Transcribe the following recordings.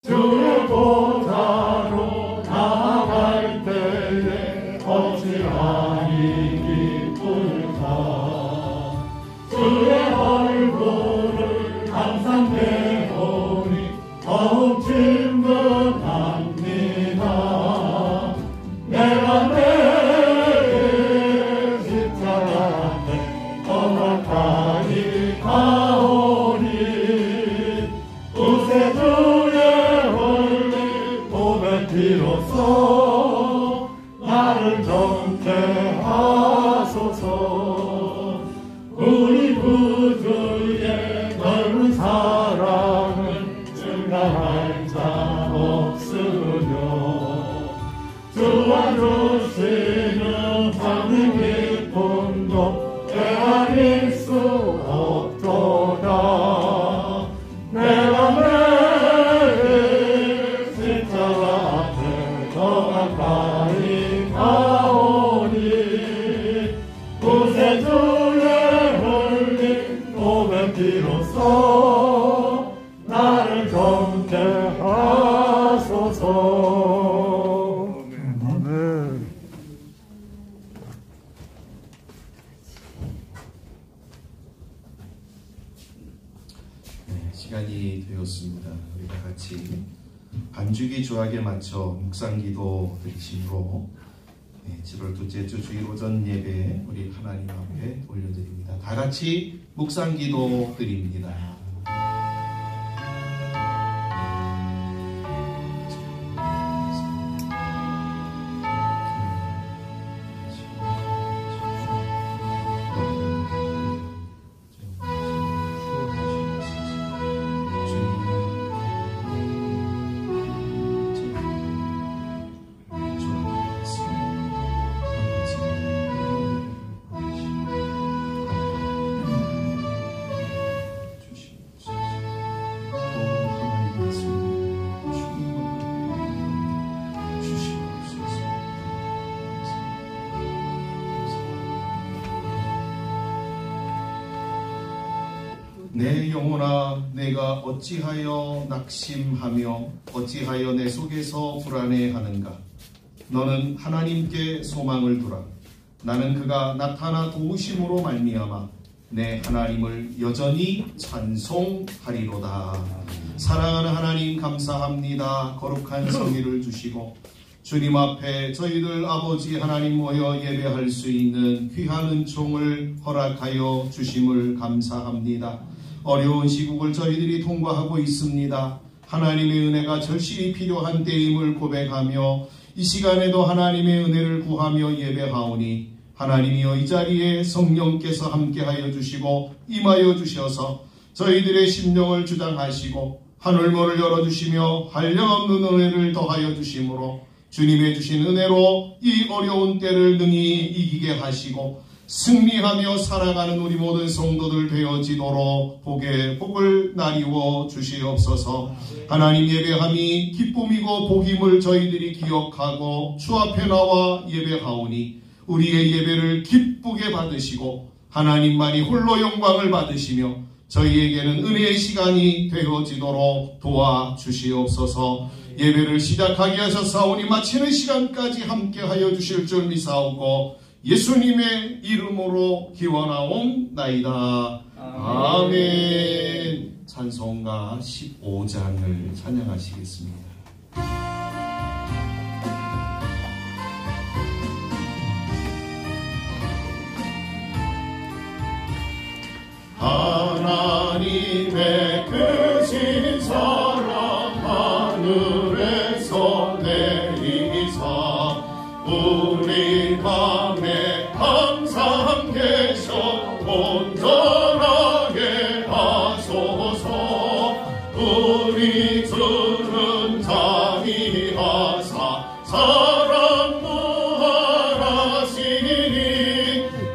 주의 보좌로 나아갈 때에 어찌하니 기쁠까. 주의 얼굴을 항상 배우니 더욱 친근합니다. 내가 내 십자가 앞에 더 가까이 가오니 구세주의 비로소 나를 정죄하소서. 우리 구주의 넓은 사랑을 증가할 자 없으며 주와 주시는 받는 기쁨도 헤아릴 수 없도다. 내가 가까이 가오니 구세주의 흘린 보배 비로소 나를 정죄하소서. 아멘. 네, 시간이 되었습니다. 우리가 같이 반주기 조학에 맞춰 묵상기도 드리심으로 7월 둘째 주 주일 오전 예배 우리 하나님 앞에 올려드립니다. 다 같이 묵상기도 드립니다. 내 영혼아, 내가 어찌하여 낙심하며 어찌하여 내 속에서 불안해하는가. 너는 하나님께 소망을 두라. 나는 그가 나타나 도우심으로 말미암아 내 하나님을 여전히 찬송하리로다. 사랑하는 하나님, 감사합니다. 거룩한 성의를 주시고 주님 앞에 저희들 아버지 하나님 모여 예배할 수 있는 귀한 은총을 허락하여 주심을 감사합니다. 어려운 시국을 저희들이 통과하고 있습니다. 하나님의 은혜가 절실히 필요한 때임을 고백하며 이 시간에도 하나님의 은혜를 구하며 예배하오니 하나님이여 이 자리에 성령께서 함께하여 주시고 임하여 주셔서 저희들의 심령을 주장하시고 하늘문을 열어주시며 한량없는 은혜를 더하여 주심으로 주님의 주신 은혜로 이 어려운 때를 능히 이기게 하시고 승리하며 살아가는 우리 모든 성도들 되어지도록 복을 나리워 주시옵소서. 하나님, 예배함이 기쁨이고 복임을 저희들이 기억하고 주 앞에 나와 예배하오니 우리의 예배를 기쁘게 받으시고 하나님만이 홀로 영광을 받으시며 저희에게는 은혜의 시간이 되어지도록 도와주시옵소서. 예배를 시작하게 하셨사오니 마치는 시간까지 함께하여 주실 줄 믿사오고 예수님의 이름으로 기원하옵나이다. 아멘. 찬송가 15장을 찬양하시겠습니다. 하나님의 크신 사랑 하늘에서 내리사 우리 밤에 항상 계셔 온전하게 하소서. 우리 주는 자비하사 사랑 무한하시니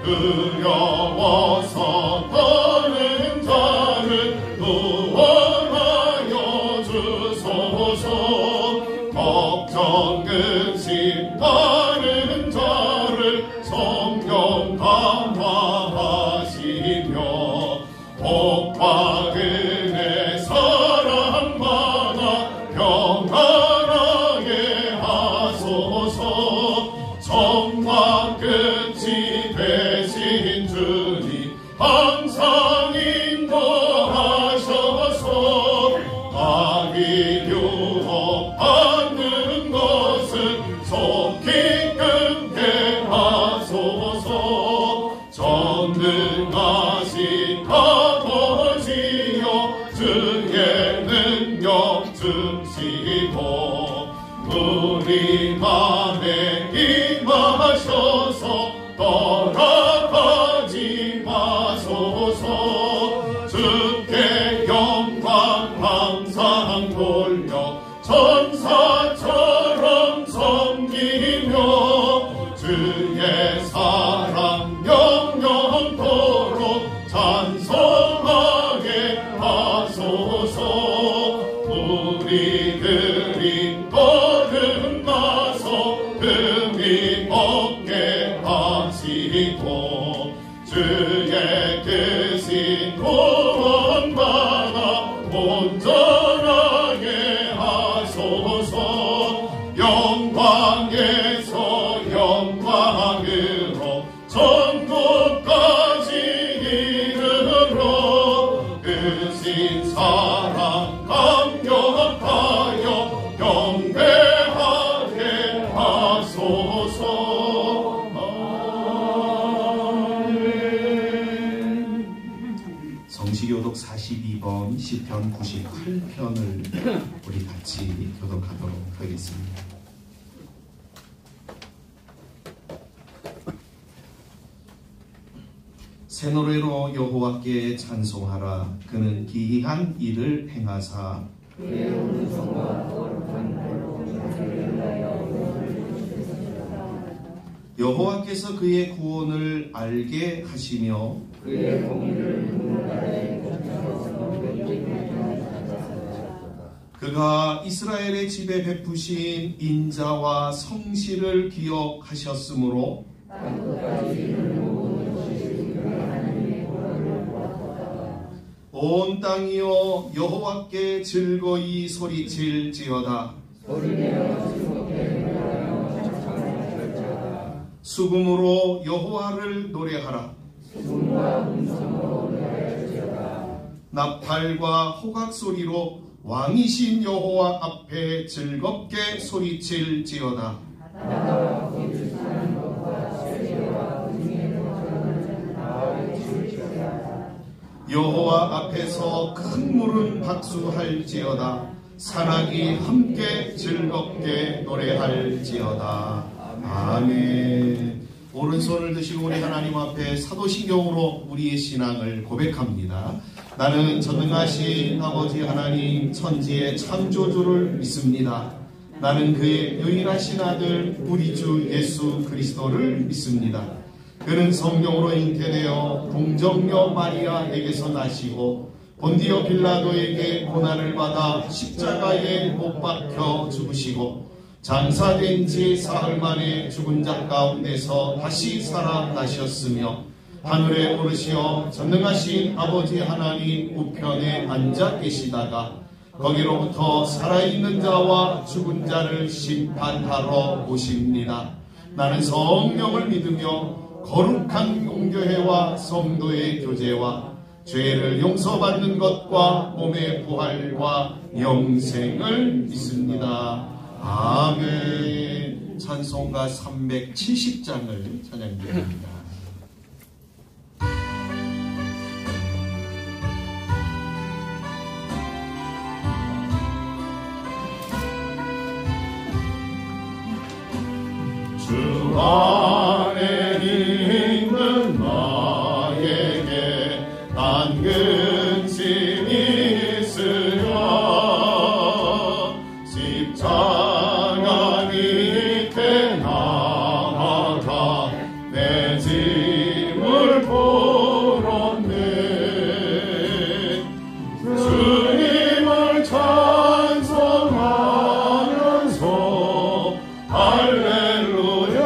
두려워서 떠는 자를 구원하여 주소서. 걱정 근심 많은 자를 성령 감화하시며 복과 은혜 사랑 받아 유혹받는 것은 속히 끊게 하소서. 전능하신 아버지여 주의 능력 주시고 우리 맘에 임하셔서 떠나가지 마소서. 주께 영광 항상 돌려 천사처럼 섬기며 주의 사랑 영영토록 찬송하게 하소서. 우리들이 거듭나서 금이 없게 하시고 주의 크신 구원받아 온전하게 하소서. 영광에서 영광으로 천국까지 이르러 크신 사랑 감격하여 경배하게 하소서. 아멘. 성시교독 42번 시편 98편을 우리 같이 교독하도록 하겠습니다. 새 노래로 여호와께 찬송하라. 그는 기이한 일을 행하사 그의 오른손과 거룩한 발로 자기를 위하여 여호와께서 그의 구원을 알게 하시며 그의 공의를 누군가에 곱씹어서 그가 이스라엘의 집에 베푸신 인자와 성실을 기억하셨으므로 땅끝까지 이를 모으는 것이 그의 하나님의 구원을 보았도다. 온 땅이여 여호와께 즐거이 소리칠지어다. 소리내어 즐겁게 노래하며 찬송할지어다. 수금으로 여호와를 노래하라. 수금과 음성으로 노래할지어다. 나팔과 호각 소리로 왕이신 여호와 앞에 즐겁게 소리칠지어다. 나와 거기 사는 것과 세계와 그중에 거처를 나와 칠지어다. 여호와 앞에서 큰 물은 박수할지어다. 산악이 함께 즐겁게 노래할지어다. 아멘. 오른손을 드시고 우리 하나님 앞에 사도신경으로 우리의 신앙을 고백합니다. 나는 전능하신 아버지 하나님 천지의 창조주를 믿습니다. 나는 그의 유일하신 아들 우리 주 예수 그리스도를 믿습니다. 그는 성령으로 잉태되어 동정녀 마리아에게서 나시고 본디오 빌라도에게 고난을 받아 십자가에 못 박혀 죽으시고 장사된 지 사흘 만에 죽은 자 가운데서 다시 살아나셨으며 하늘에 오르시어 전능하신 아버지 하나님 우편에 앉아 계시다가 거기로부터 살아있는 자와 죽은 자를 심판하러 오십니다. 나는 성령을 믿으며 거룩한 공교회와 성도의 교제와 죄를 용서받는 것과 몸의 부활과 영생을 믿습니다. 아멘. 찬송가 370장을 찬양드립니다. 주 안에 있는 나에게 난 근심이 있으랴. 십자가 밑에 나아가 내 짐을 풀었네. 주님을 찬송하면서 할렐루야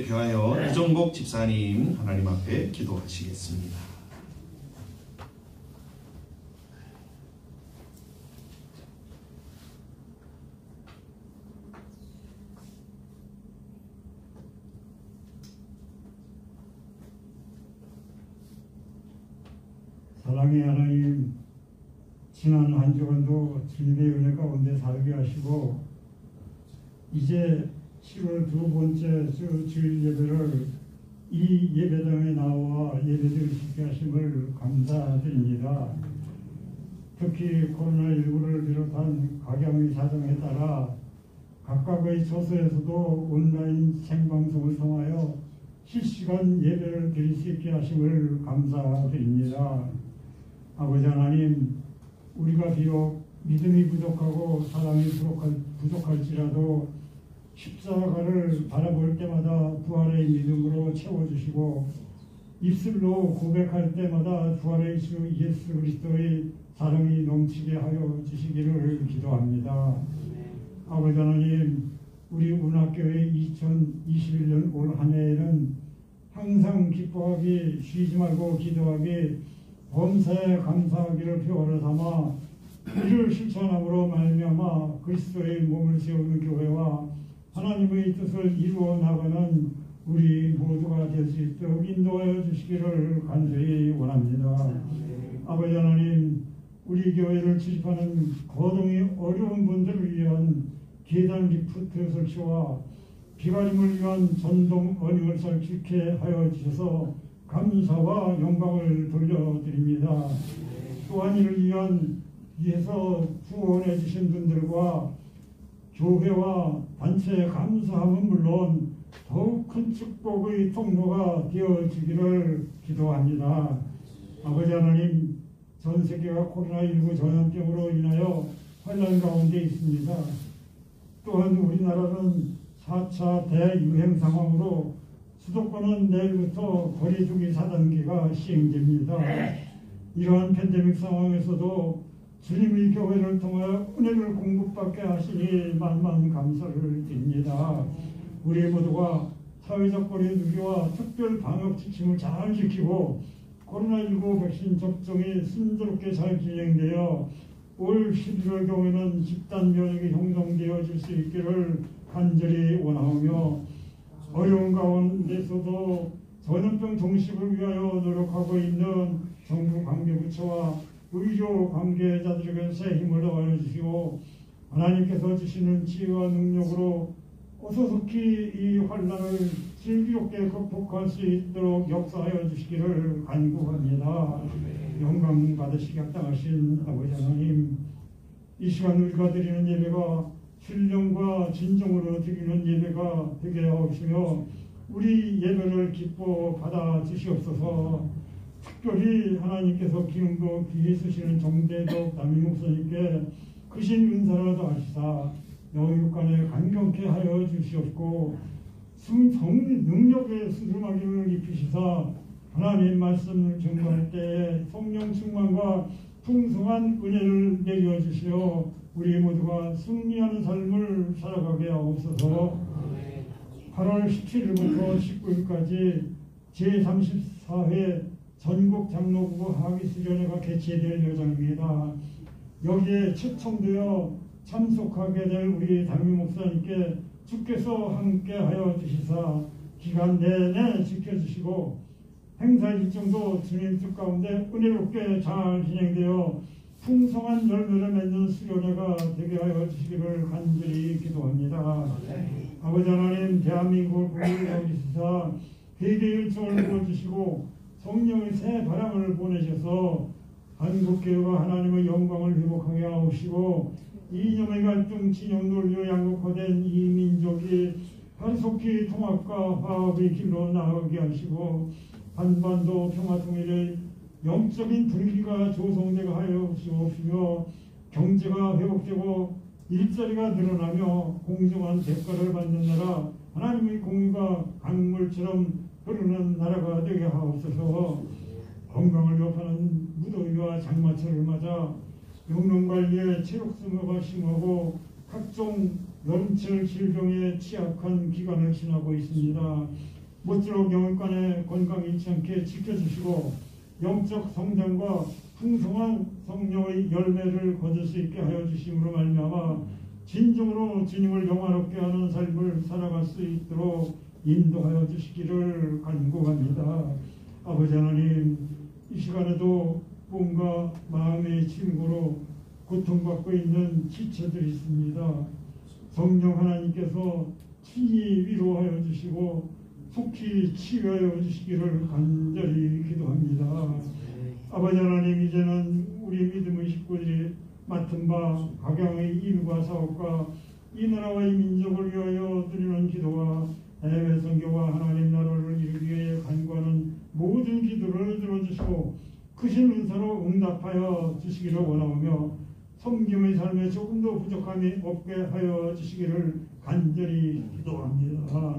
대표하여 이종복 집사님 하나님 앞에 기도하시겠습니다. 사랑의 하나님, 지난 한 주간도 주님의 은혜 가운데 살게 하시고 이제 7월 두 번째 주일 예배를 이 예배당에 나와 예배드릴 수 있게 하심을 감사드립니다. 특히 코로나19를 비롯한 각양의 사정에 따라 각각의 처소에서도 온라인 생방송을 통하여 실시간 예배를 드릴 수 있게 하심을 감사드립니다. 아버지 하나님, 우리가 비록 믿음이 부족하고 사랑이 부족할지라도 십자가를 바라볼 때마다 부활의 믿음으로 채워주시고 입술로 고백할 때마다 부활의 주 예수 그리스도의 사랑이 넘치게 하여 주시기를 기도합니다. 아버지 하나님, 우리 운학교회 2021년 올 한 해에는 항상 기뻐하기, 쉬지 말고 기도하기, 범사에 감사하기를 표어로 삼아 이를 실천함으로 말미암아 그리스도의 몸을 세우는 교회와 하나님의 뜻을 이루어 나가는 우리 모두가 될 수 있도록 인도하여 주시기를 간절히 원합니다. 아버지 하나님, 우리 교회를 출입하는 거동이 어려운 분들을 위한 계단 리프트 설치와 비가림을 위한 전동 어닝을 설치게 하여 주셔서 감사와 영광을 돌려드립니다. 또한 이를 위해서 후원해 주신 분들과 교회와 단체에 감사함은 물론 더욱 큰 축복의 통로가 되어주기를 기도합니다. 아버지 하나님, 전 세계가 코로나19 전염병으로 인하여 환난 가운데 있습니다. 또한 우리나라는 4차 대유행 상황으로 수도권은 내일부터 거리두기 4단계가 시행됩니다. 이러한 팬데믹 상황에서도 주님의 교회를 통하여 은혜를 공급받게 하시니 만만 감사를 드립니다. 우리 모두가 사회적 거리두기와 특별 방역 지침을 잘 지키고 코로나19 백신 접종이 순조롭게 잘 진행되어 올 11월 경에는 집단 면역이 형성되어질 수 있기를 간절히 원하오며 어려운 가운데서도 전염병 종식을 위하여 노력하고 있는 정부 관계부처와 의료 관계자들에게 새 힘을 더하여 주시고 하나님께서 주시는 지혜와 능력으로 어서속히 이 환난을 슬기롭게 극복할 수 있도록 역사하여 주시기를 간구합니다. 영광 받으시기 합당하신 아버지 하나님, 이 시간 우리가 드리는 예배가 신령과 진정으로 드리는 예배가 되게 하시며 우리 예배를 기뻐 받아 주시옵소서. 특별히 하나님께서 기름도 귀히 쓰시는 정대덕 담임 목사님께 크신 은사를 더하시사 영육간에 간경케 하여 주시옵고 능력의 수르마기를 입히시사 하나님 말씀을 증거할 때에 성령 충만과 풍성한 은혜를 내려주시어 우리 모두가 승리하는 삶을 살아가게 하옵소서. 8월 17일부터 19일까지 제34회 전국 장로부 하기수련회가 개최될 예정입니다. 여기에 초청되어 참석하게 될 우리 담임 목사님께 주께서 함께하여 주시사 기간 내내 지켜주시고 행사 일정도 주님 뜻 가운데 은혜롭게 잘 진행되어 풍성한 열매를 맺는 수련회가 되게 하여 주시기를 간절히 기도합니다. 아버지 하나님, 대한민국을 보호하여 주시사 회개일정을 부어주시고 성령의 새 바람을 보내셔서 한국교회가 하나님의 영광을 회복하게 하옵시고 이념의 갈등, 진영 논리로 양극화된 이 민족이 하루속히 통합과 화합의 길로 나아가게 하시고 한반도 평화통일의 영적인 분위기가 조성되게 하여 주옵시며 경제가 회복되고 일자리가 늘어나며 공정한 대가를 받는 나라, 하나님의 공의가 강물처럼 흐르는 나라가 되게 하옵소서. 건강을 위협하는 무더위와 장마철을 맞아 영농관리에 체력소모가 심하고 각종 여름철 질병에 취약한 기간을 지나고 있습니다. 모쪼록 영육간의 건강 잃지 않게 지켜주시고 영적 성장과 풍성한 성령의 열매를 거둘 수 있게 하여 주심으로 말미암아 진정으로 주님을 영화롭게 하는 삶을 살아갈 수 있도록 인도하여 주시기를 간구합니다. 아버지 하나님, 이 시간에도 몸과 마음의 질고로 고통받고 있는 지체들이 있습니다. 성령 하나님께서 친히 위로하여 주시고 속히 치유하여 주시기를 간절히 기도합니다. 아버지 하나님, 이제는 우리 믿음의 식구들이 맡은 바 각양의 일과 사업과 이 나라와 이 민족을 위하여 드리는 기도와 해외 선교와 하나님 나라를 이루기 위해 간구하는 모든 기도를 들어주시고 크신 은사로 응답하여 주시기를 원하오며 섬김의 삶에 조금도 부족함이 없게 하여 주시기를 간절히 기도합니다.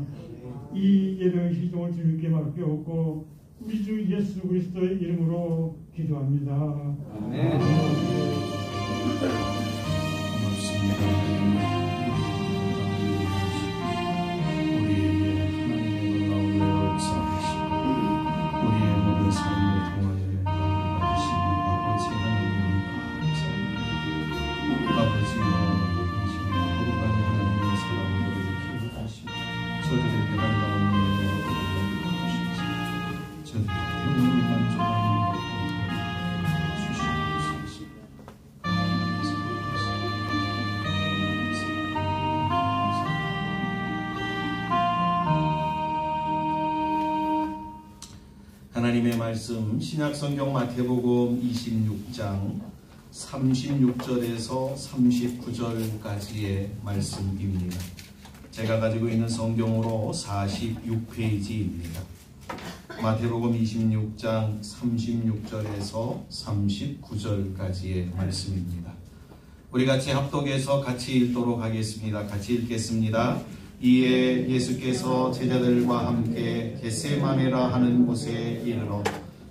이 예배의 시종을 주님께 맡겨오고 우리 주 예수 그리스도의 이름으로 기도합니다. 아멘. 고맙습니다. 우리에게 하나님의 놀라운 역사하시고 우리의 모든 삶을 통하여 영광을 받으시는 아버지 하나님 감사합니다. 아버지여, 당신의 거룩한 하나님의 사랑으로 기억하시고 저들에게 한가운 은혜와 복을 주시지 저들의 영혼이 만족하는 하나님의 말씀 신약성경 마태복음 26장 36절에서 39절까지의 말씀입니다. 제가 가지고 있는 성경으로 46페이지입니다. 마태복음 26장 36절에서 39절까지의 말씀입니다. 우리 같이 합독해서 같이 읽도록 하겠습니다. 같이 읽겠습니다. 이에 예수께서 제자들과 함께 겟세마네라 하는 곳에 이르러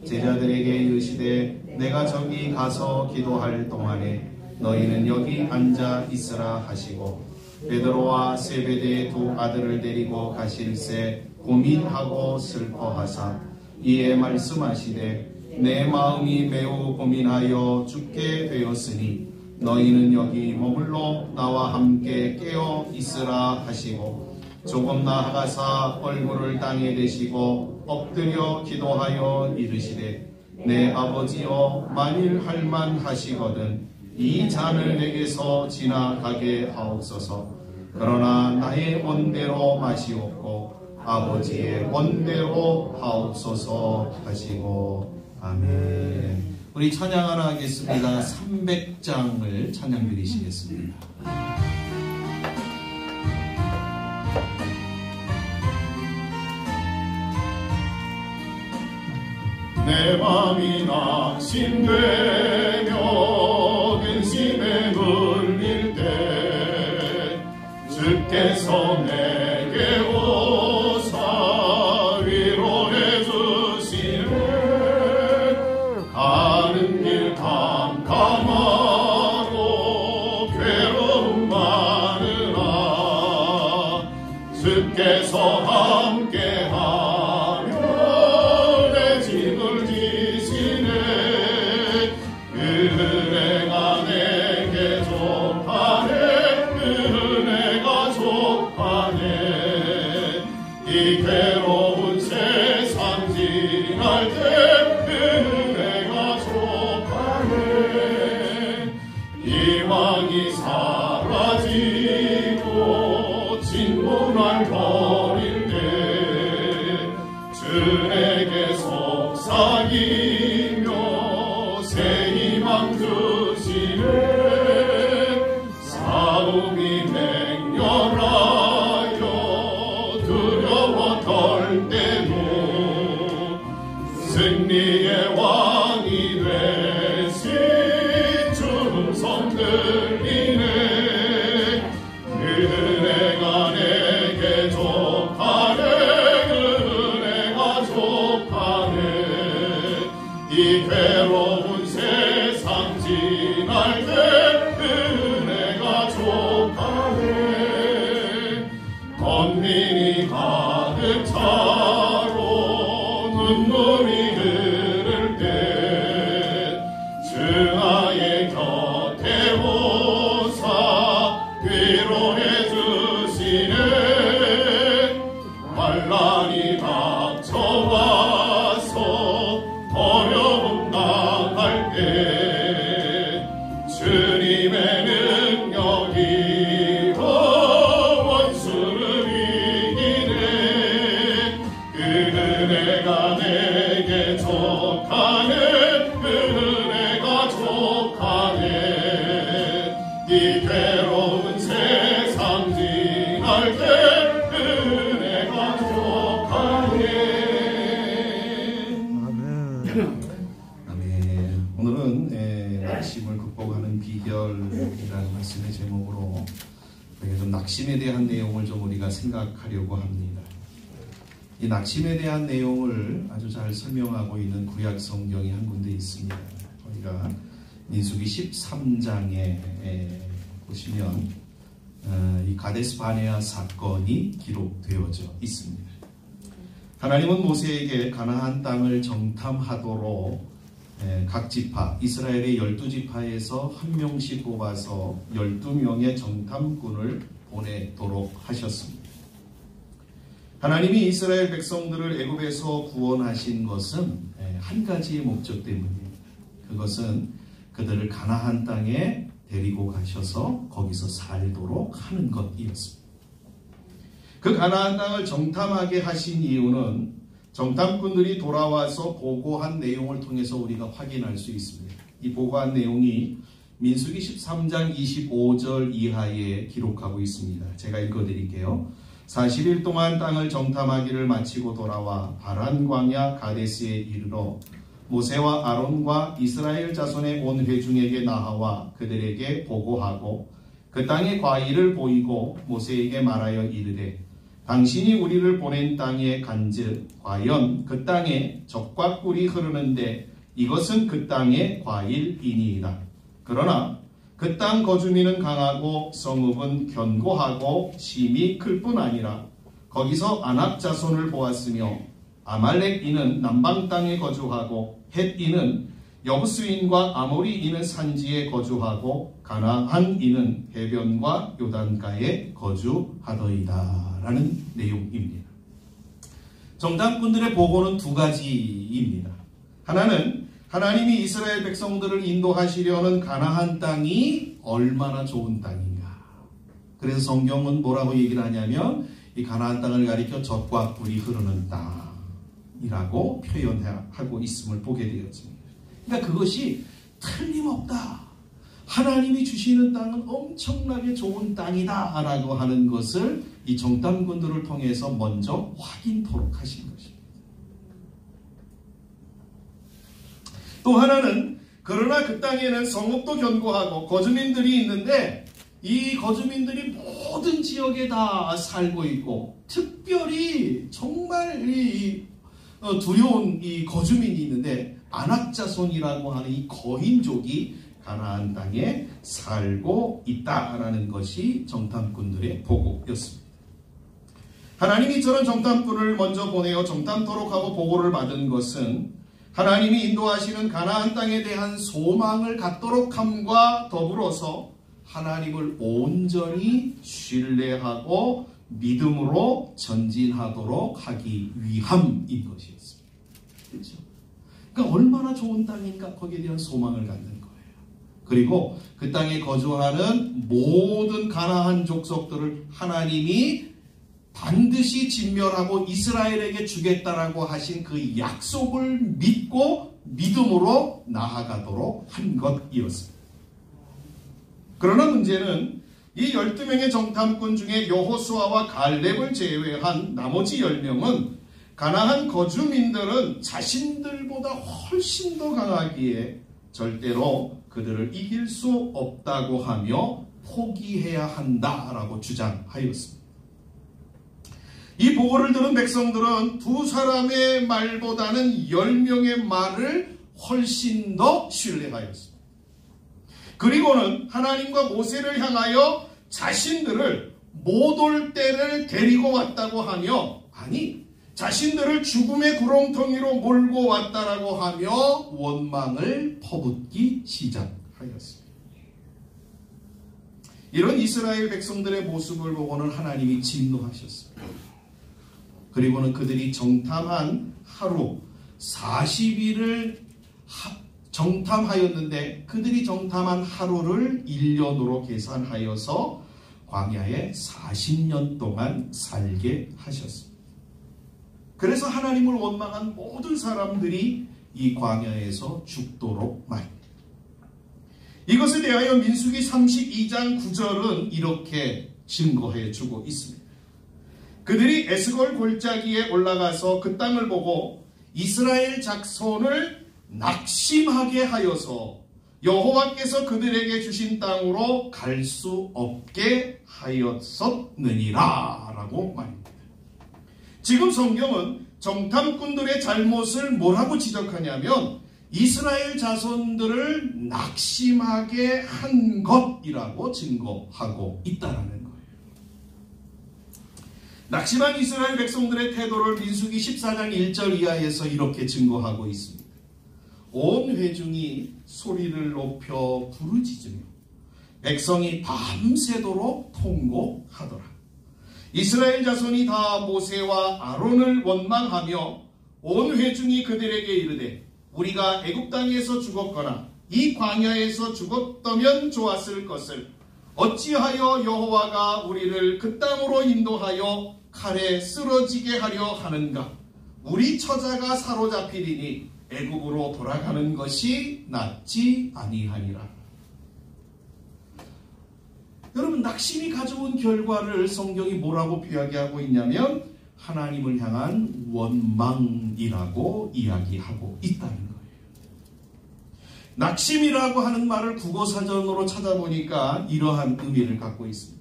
제자들에게 이르시되 내가 저기 가서 기도할 동안에 너희는 여기 앉아 있으라 하시고 베드로와 세베대의 두 아들을 데리고 가실새 고민하고 슬퍼하사 이에 말씀하시되 내 마음이 매우 고민하여 죽게 되었으니 너희는 여기 머물러 나와 함께 깨어 있으라 하시고 조금 나아가사 얼굴을 땅에 대시고 엎드려 기도하여 이르시되 내 아버지여 만일 할만하시거든 이 잔을 내게서 지나가게 하옵소서. 그러나 나의 원대로 마시옵고 아버지의 원대로 하옵소서 하시고 아멘. 우리 찬양 하나 하겠습니다. 300장을 찬양 드리시겠습니다. 내 맘이 낙심되며 근심에 눌릴 때 주께서 내게 오사 위로해 주시네. 가는 길 캄캄하고 괴로움 많으나 주께서 함께하며 내 짐을 지시네. 은혜가 내게 족하네. 은혜가 족하네. 이 괴로운 세상 지날 때 희망이 사라지고 진문을 버릴 때 주에게 속삭이며 새 희망 주시네. 싸움이 맹렬하여 두려워 떨 때도 승리의 왕이 되신 들리네. 은혜가 내게 족하네. 은혜가 족하네. 이 괴로운 세상 지날 때 은혜가 족하네. 권민이 가득 차 주님의 능력이 원수를 이기네. 그 은혜가 내게 족하네. 그 은혜가 족하네. 이 괴로운 세상 지날 때 그 은혜가 족하네. 아멘. 오늘은 낙심을 극복하는 비결이라는 말씀의 제목으로 좀 낙심에 대한 내용을 좀 우리가 생각하려고 합니다. 이 낙심에 대한 내용을 아주 잘 설명하고 있는 구약 성경이 한 군데 있습니다. 우리가 민수기 13장에 보시면 이 가데스 바네아 사건이 기록되어져 있습니다. 하나님은 모세에게 가나안 땅을 정탐하도록 각 지파, 이스라엘의 12지파에서 한 명씩 뽑아서 12명의 정탐꾼을 보내도록 하셨습니다. 하나님이 이스라엘 백성들을 애굽에서 구원하신 것은 한 가지의 목적 때문입니다. 그것은 그들을 가나안 땅에 데리고 가셔서 거기서 살도록 하는 것이었습니다. 그 가나안 땅을 정탐하게 하신 이유는 정탐꾼들이 돌아와서 보고한 내용을 통해서 우리가 확인할 수 있습니다. 이 보고한 내용이 민수기 13장 25절 이하에 기록하고 있습니다. 제가 읽어드릴게요. 40일 동안 땅을 정탐하기를 마치고 돌아와 바란 광야 가데스에 이르러 모세와 아론과 이스라엘 자손의 온 회중에게 나아와 그들에게 보고하고 그 땅의 과일을 보이고 모세에게 말하여 이르되 당신이 우리를 보낸 땅에 간즉 과연 그 땅에 젖과 꿀이 흐르는데 이것은 그 땅의 과일이니이다. 그러나 그 땅 거주민은 강하고 성읍은 견고하고 심이 클 뿐 아니라 거기서 아낙 자손을 보았으며 아말렉인은 남방 땅에 거주하고 헷인은 여부스인과 아모리인은 산지에 거주하고 가나안인은 해변과 요단가에 거주하더이다 라는 내용입니다. 정탐꾼들의 보고는 두 가지입니다. 하나는 하나님이 이스라엘 백성들을 인도하시려는 가나안 땅이 얼마나 좋은 땅인가. 그래서 성경은 뭐라고 얘기를 하냐면 이 가나안 땅을 가리켜 젖과 꿀이 흐르는 땅이라고 표현하고 있음을 보게 되었습니다. 그러니까 그것이 틀림없다. 하나님이 주시는 땅은 엄청나게 좋은 땅이다 라고 하는 것을 이 정탐꾼들을 통해서 먼저 확인토록 하신 것입니다. 또 하나는 그러나 그 땅에는 성읍도 견고하고 거주민들이 있는데 이 거주민들이 모든 지역에 다 살고 있고 특별히 정말 두려운 이 거주민이 있는데 아낙 자손이라고 하는 이 거인족이 가나안 땅에 살고 있다라는 것이 정탐꾼들의 보고였습니다. 하나님이 저런 정탐꾼을 먼저 보내어 정탐토록 하고 보고를 받은 것은 하나님이 인도하시는 가나안 땅에 대한 소망을 갖도록 함과 더불어서 하나님을 온전히 신뢰하고 믿음으로 전진하도록 하기 위함인 것이었습니다. 그렇죠? 그러니까 얼마나 좋은 땅인가 거기에 대한 소망을 갖는 거예요. 그리고 그 땅에 거주하는 모든 가나안 족속들을 하나님이 반드시 진멸하고 이스라엘에게 주겠다라고 하신 그 약속을 믿고 믿음으로 나아가도록 한 것이었습니다. 그러나 문제는 이 12명의 정탐꾼 중에 여호수아와 갈렙을 제외한 나머지 10명은 가나안 거주민들은 자신들보다 훨씬 더 강하기에 절대로 그들을 이길 수 없다고 하며 포기해야 한다라고 주장하였습니다. 이 보고를 들은 백성들은 두 사람의 말보다는 10명의 말을 훨씬 더 신뢰하였습니다. 그리고는 하나님과 모세를 향하여 자신들을 못 올 때를 데리고 왔다고 하며 아니 자신들을 죽음의 구렁텅이로 몰고 왔다라고 하며 원망을 퍼붓기 시작하였습니다. 이런 이스라엘 백성들의 모습을 보고는 하나님이 진노하셨습니다. 그리고는 그들이 정탐한 하루 40일을 정탐하였는데 그들이 정탐한 하루를 1년으로 계산하여서 광야에 40년 동안 살게 하셨습니다. 그래서 하나님을 원망한 모든 사람들이 이 광야에서 죽도록 말입니다. 이것에 대하여 민수기 32장 9절은 이렇게 증거해 주고 있습니다. 그들이 에스골 골짜기에 올라가서 그 땅을 보고 이스라엘 자손을 낙심하게 하여서 여호와께서 그들에게 주신 땅으로 갈 수 없게 하였었느니라 라고 말입니다. 지금 성경은 정탐꾼들의 잘못을 뭐라고 지적하냐면 이스라엘 자손들을 낙심하게 한 것이라고 증거하고 있다는 거예요. 낙심한 이스라엘 백성들의 태도를 민수기 14장 1절 이하에서 이렇게 증거하고 있습니다. 온 회중이 소리를 높여 부르짖으며 백성이 밤새도록 통곡하더라. 이스라엘 자손이 다 모세와 아론을 원망하며 온 회중이 그들에게 이르되 우리가 애굽 땅에서 죽었거나 이 광야에서 죽었다면 좋았을 것을 어찌하여 여호와가 우리를 그 땅으로 인도하여 칼에 쓰러지게 하려 하는가? 우리 처자가 사로잡히리니 애굽으로 돌아가는 것이 낫지 아니하니라. 여러분, 낙심이 가져온 결과를 성경이 뭐라고 비하하고 있냐면 하나님을 향한 원망이라고 이야기하고 있다는 거예요. 낙심이라고 하는 말을 국어사전으로 찾아보니까 이러한 의미를 갖고 있습니다.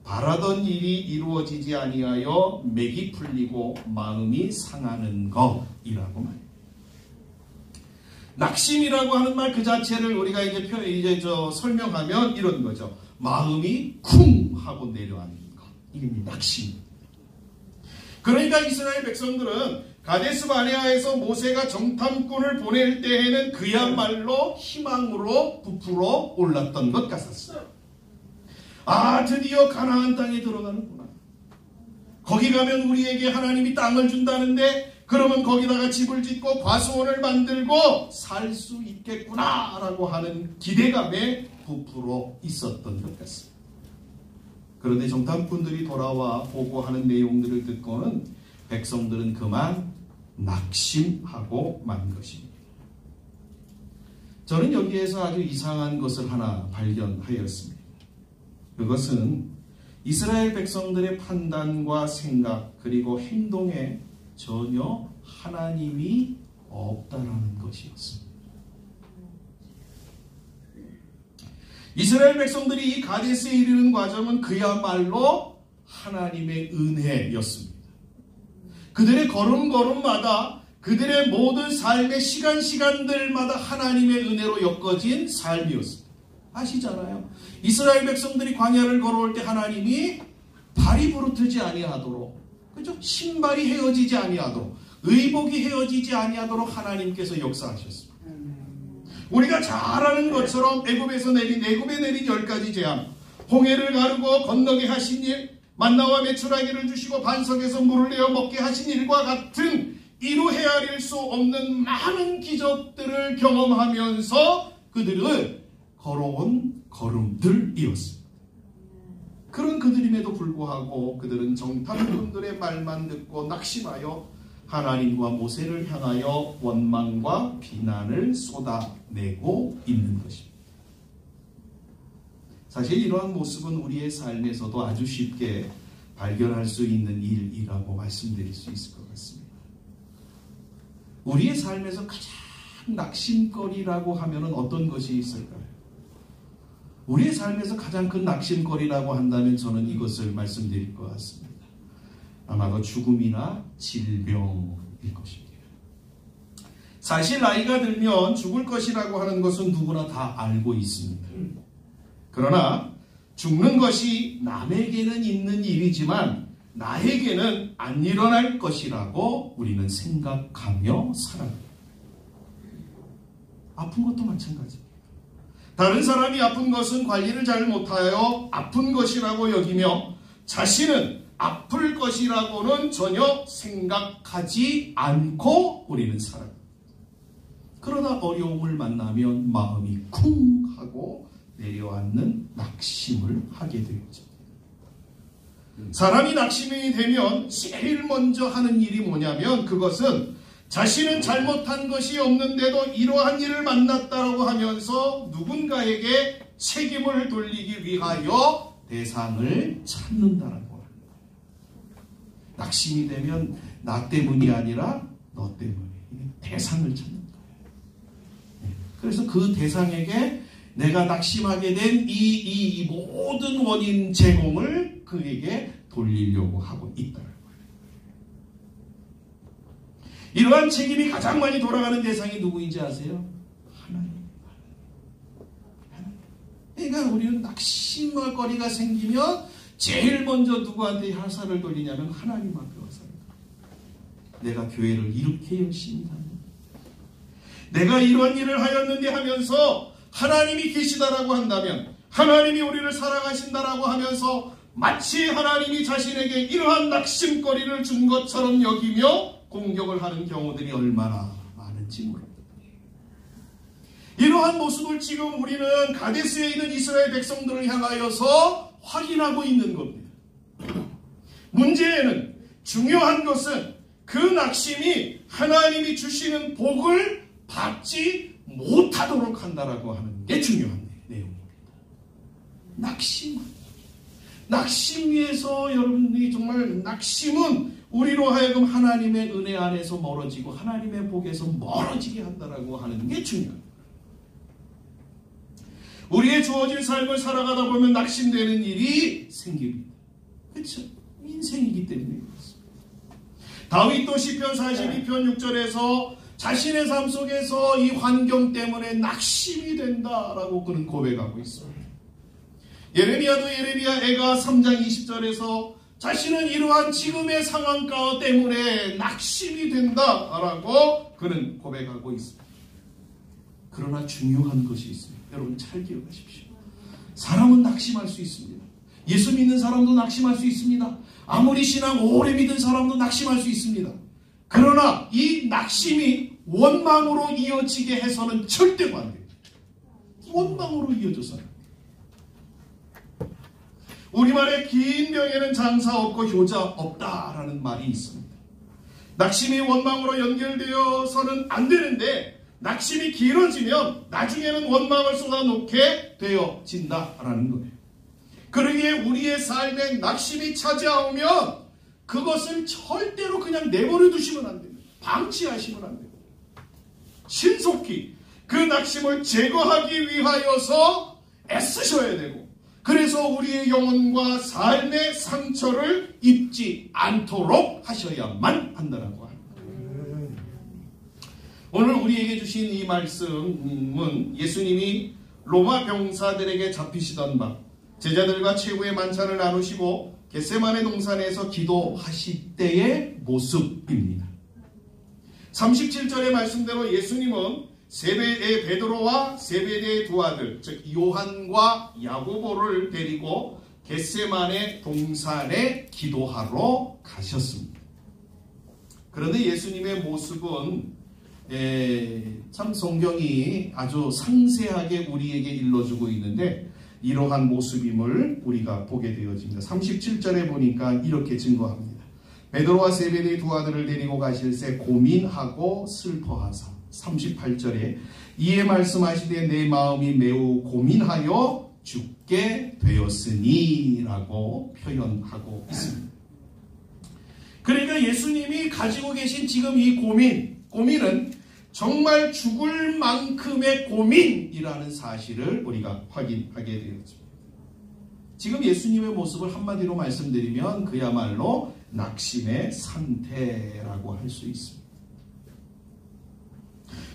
바라던 일이 이루어지지 아니하여 맥이 풀리고 마음이 상하는 것이라고 말해요. 낙심이라고 하는 말 그 자체를 우리가 이제 설명하면 이런 거죠. 마음이 쿵 하고 내려앉는 것. 이게 낙심. 그러니까 이스라엘 백성들은 가데스 바네아에서 모세가 정탐꾼을 보낼 때에는 그야말로 희망으로 부풀어 올랐던 것 같았어요. 아, 드디어 가나안 땅에 들어가는구나. 거기 가면 우리에게 하나님이 땅을 준다는데 그러면 거기다가 집을 짓고 과수원을 만들고 살 수 있겠구나 라고 하는 기대감에 부풀어 있었던 것 같습니다. 그런데 정탐꾼들이 돌아와 보고하는 내용들을 듣고는 백성들은 그만 낙심하고 만 것입니다. 저는 여기에서 아주 이상한 것을 하나 발견하였습니다. 그것은 이스라엘 백성들의 판단과 생각 그리고 행동에 전혀 하나님이 없다라는 것이었습니다. 이스라엘 백성들이 이 가데스에 이르는 과정은 그야말로 하나님의 은혜였습니다. 그들의 걸음걸음마다 그들의 모든 삶의 시간들마다 하나님의 은혜로 엮어진 삶이었습니다. 아시잖아요. 이스라엘 백성들이 광야를 걸어올 때 하나님이 발이 부르트지 아니하도록, 그죠? 신발이 헤어지지 아니하도록, 의복이 헤어지지 아니하도록 하나님께서 역사하셨습니다. 우리가 잘 아는 것처럼 애굽에 내린 10가지 재앙, 홍해를 가르고 건너게 하신 일, 만나와 메추라기를 주시고 반석에서 물을 내어 먹게 하신 일과 같은 이루 헤아릴 수 없는 많은 기적들을 경험하면서 그들은 걸어온 걸음들이었습니다. 그런 그들임에도 불구하고 그들은 정탐꾼들의 말만 듣고 낙심하여 하나님과 모세를 향하여 원망과 비난을 쏟아내고 있는 것입니다. 사실 이러한 모습은 우리의 삶에서도 아주 쉽게 발견할 수 있는 일이라고 말씀드릴 수 있을 것 같습니다. 우리의 삶에서 가장 낙심거리라고 하면 어떤 것이 있을까요? 우리의 삶에서 가장 큰 낙심거리라고 한다면 저는 이것을 말씀드릴 것 같습니다. 아마도 죽음이나 질병일 것입니다. 사실 나이가 들면 죽을 것이라고 하는 것은 누구나 다 알고 있습니다. 그러나 죽는 것이 남에게는 있는 일이지만 나에게는 안 일어날 것이라고 우리는 생각하며 살아갑니다. 아픈 것도 마찬가지입니다. 다른 사람이 아픈 것은 관리를 잘 못하여 아픈 것이라고 여기며 자신은 아플 것이라고는 전혀 생각하지 않고 우리는 살아갑니다. 그러다 어려움을 만나면 마음이 쿵 하고 내려앉는 낙심을 하게 되었죠. 사람이 낙심이 되면 제일 먼저 하는 일이 뭐냐면 그것은 자신은 잘못한 것이 없는데도 이러한 일을 만났다라고 하면서 누군가에게 책임을 돌리기 위하여 대상을 찾는다라고 합니다. 낙심이 되면 나 때문이 아니라 너 때문에 대상을 찾는 거예요. 그래서 그 대상에게 내가 낙심하게 된 이 모든 원인 제공을 그에게 돌리려고 하고 있다는 거예요. 이러한 책임이 가장 많이 돌아가는 대상이 누구인지 아세요? 하나님. 그러니까 우리는 낙심할 거리가 생기면 제일 먼저 누구한테 화살을 돌리냐면 하나님 앞에 화살을 돌립니다. 내가 교회를 이렇게 열심히 다닙니다. 내가 이런 일을 하였는데 하면서 하나님이 계시다라고 한다면, 하나님이 우리를 사랑하신다라고 하면서 마치 하나님이 자신에게 이러한 낙심거리를 준 것처럼 여기며 공격을 하는 경우들이 얼마나 많은지 모릅니다. 이러한 모습을 지금 우리는 가데스에 있는 이스라엘 백성들을 향하여서 확인하고 있는 겁니다. 문제는, 중요한 것은 그 낙심이 하나님이 주시는 복을 받지 못하도록 한다라고 하는 게 중요한 내용입니다. 낙심 위에서 여러분들이 정말 낙심은 우리로 하여금 하나님의 은혜 안에서 멀어지고 하나님의 복에서 멀어지게 한다라고 하는 게 중요합니다. 우리의 주어진 삶을 살아가다 보면 낙심되는 일이 생깁니다. 그렇죠? 인생이기 때문에 그렇습니다. 다윗도 시편 42편 6절에서 자신의 삶 속에서 이 환경 때문에 낙심이 된다라고 그는 고백하고 있습니다. 예레미야도 예레미야애가 3장 20절에서 자신은 이러한 지금의 상황 때문에 낙심이 된다라고 그는 고백하고 있습니다. 그러나 중요한 것이 있습니다. 여러분 잘 기억하십시오. 사람은 낙심할 수 있습니다. 예수 믿는 사람도 낙심할 수 있습니다. 아무리 신앙 오래 믿은 사람도 낙심할 수 있습니다. 그러나 이 낙심이 원망으로 이어지게 해서는 절대로 안 돼요. 원망으로 이어져서는. 우리말에 긴 병에는 장사 없고 효자 없다라는 말이 있습니다. 낙심이 원망으로 연결되어서는 안 되는데 낙심이 길어지면 나중에는 원망을 쏟아놓게 되어진다라는 거예요. 그러기에 우리의 삶에 낙심이 찾아오면 그것을 절대로 그냥 내버려 두시면 안 됩니다. 방치하시면 안 됩니다. 신속히 그 낙심을 제거하기 위하여서 애쓰셔야 되고, 그래서 우리의 영혼과 삶의 상처를 입지 않도록 하셔야만 한다라고 합니다. 오늘 우리에게 주신 이 말씀은 예수님이 로마 병사들에게 잡히시던 밤 제자들과 최후의 만찬을 나누시고 겟세마네 동산에서 기도하실 때의 모습입니다. 37절의 말씀대로 예수님은 세베대의 베드로와 세베대의 두 아들, 즉 요한과 야고보를 데리고 겟세마네 동산에 기도하러 가셨습니다. 그런데 예수님의 모습은 참 성경이 아주 상세하게 우리에게 일러주고 있는데 이러한 모습임을 우리가 보게 되어집니다. 37절에 보니까 이렇게 증거합니다. 베드로와 세베대의 두 아들을 데리고 가실새 고민하고 슬퍼하사. 38절에 이에 말씀하시되 내 마음이 매우 고민하여 죽게 되었으니 라고 표현하고 있습니다. 그러니까 예수님이 가지고 계신 지금 이 고민은 정말 죽을 만큼의 고민이라는 사실을 우리가 확인하게 되었습니다. 지금 예수님의 모습을 한마디로 말씀드리면 그야말로 낙심의 상태라고 할 수 있습니다.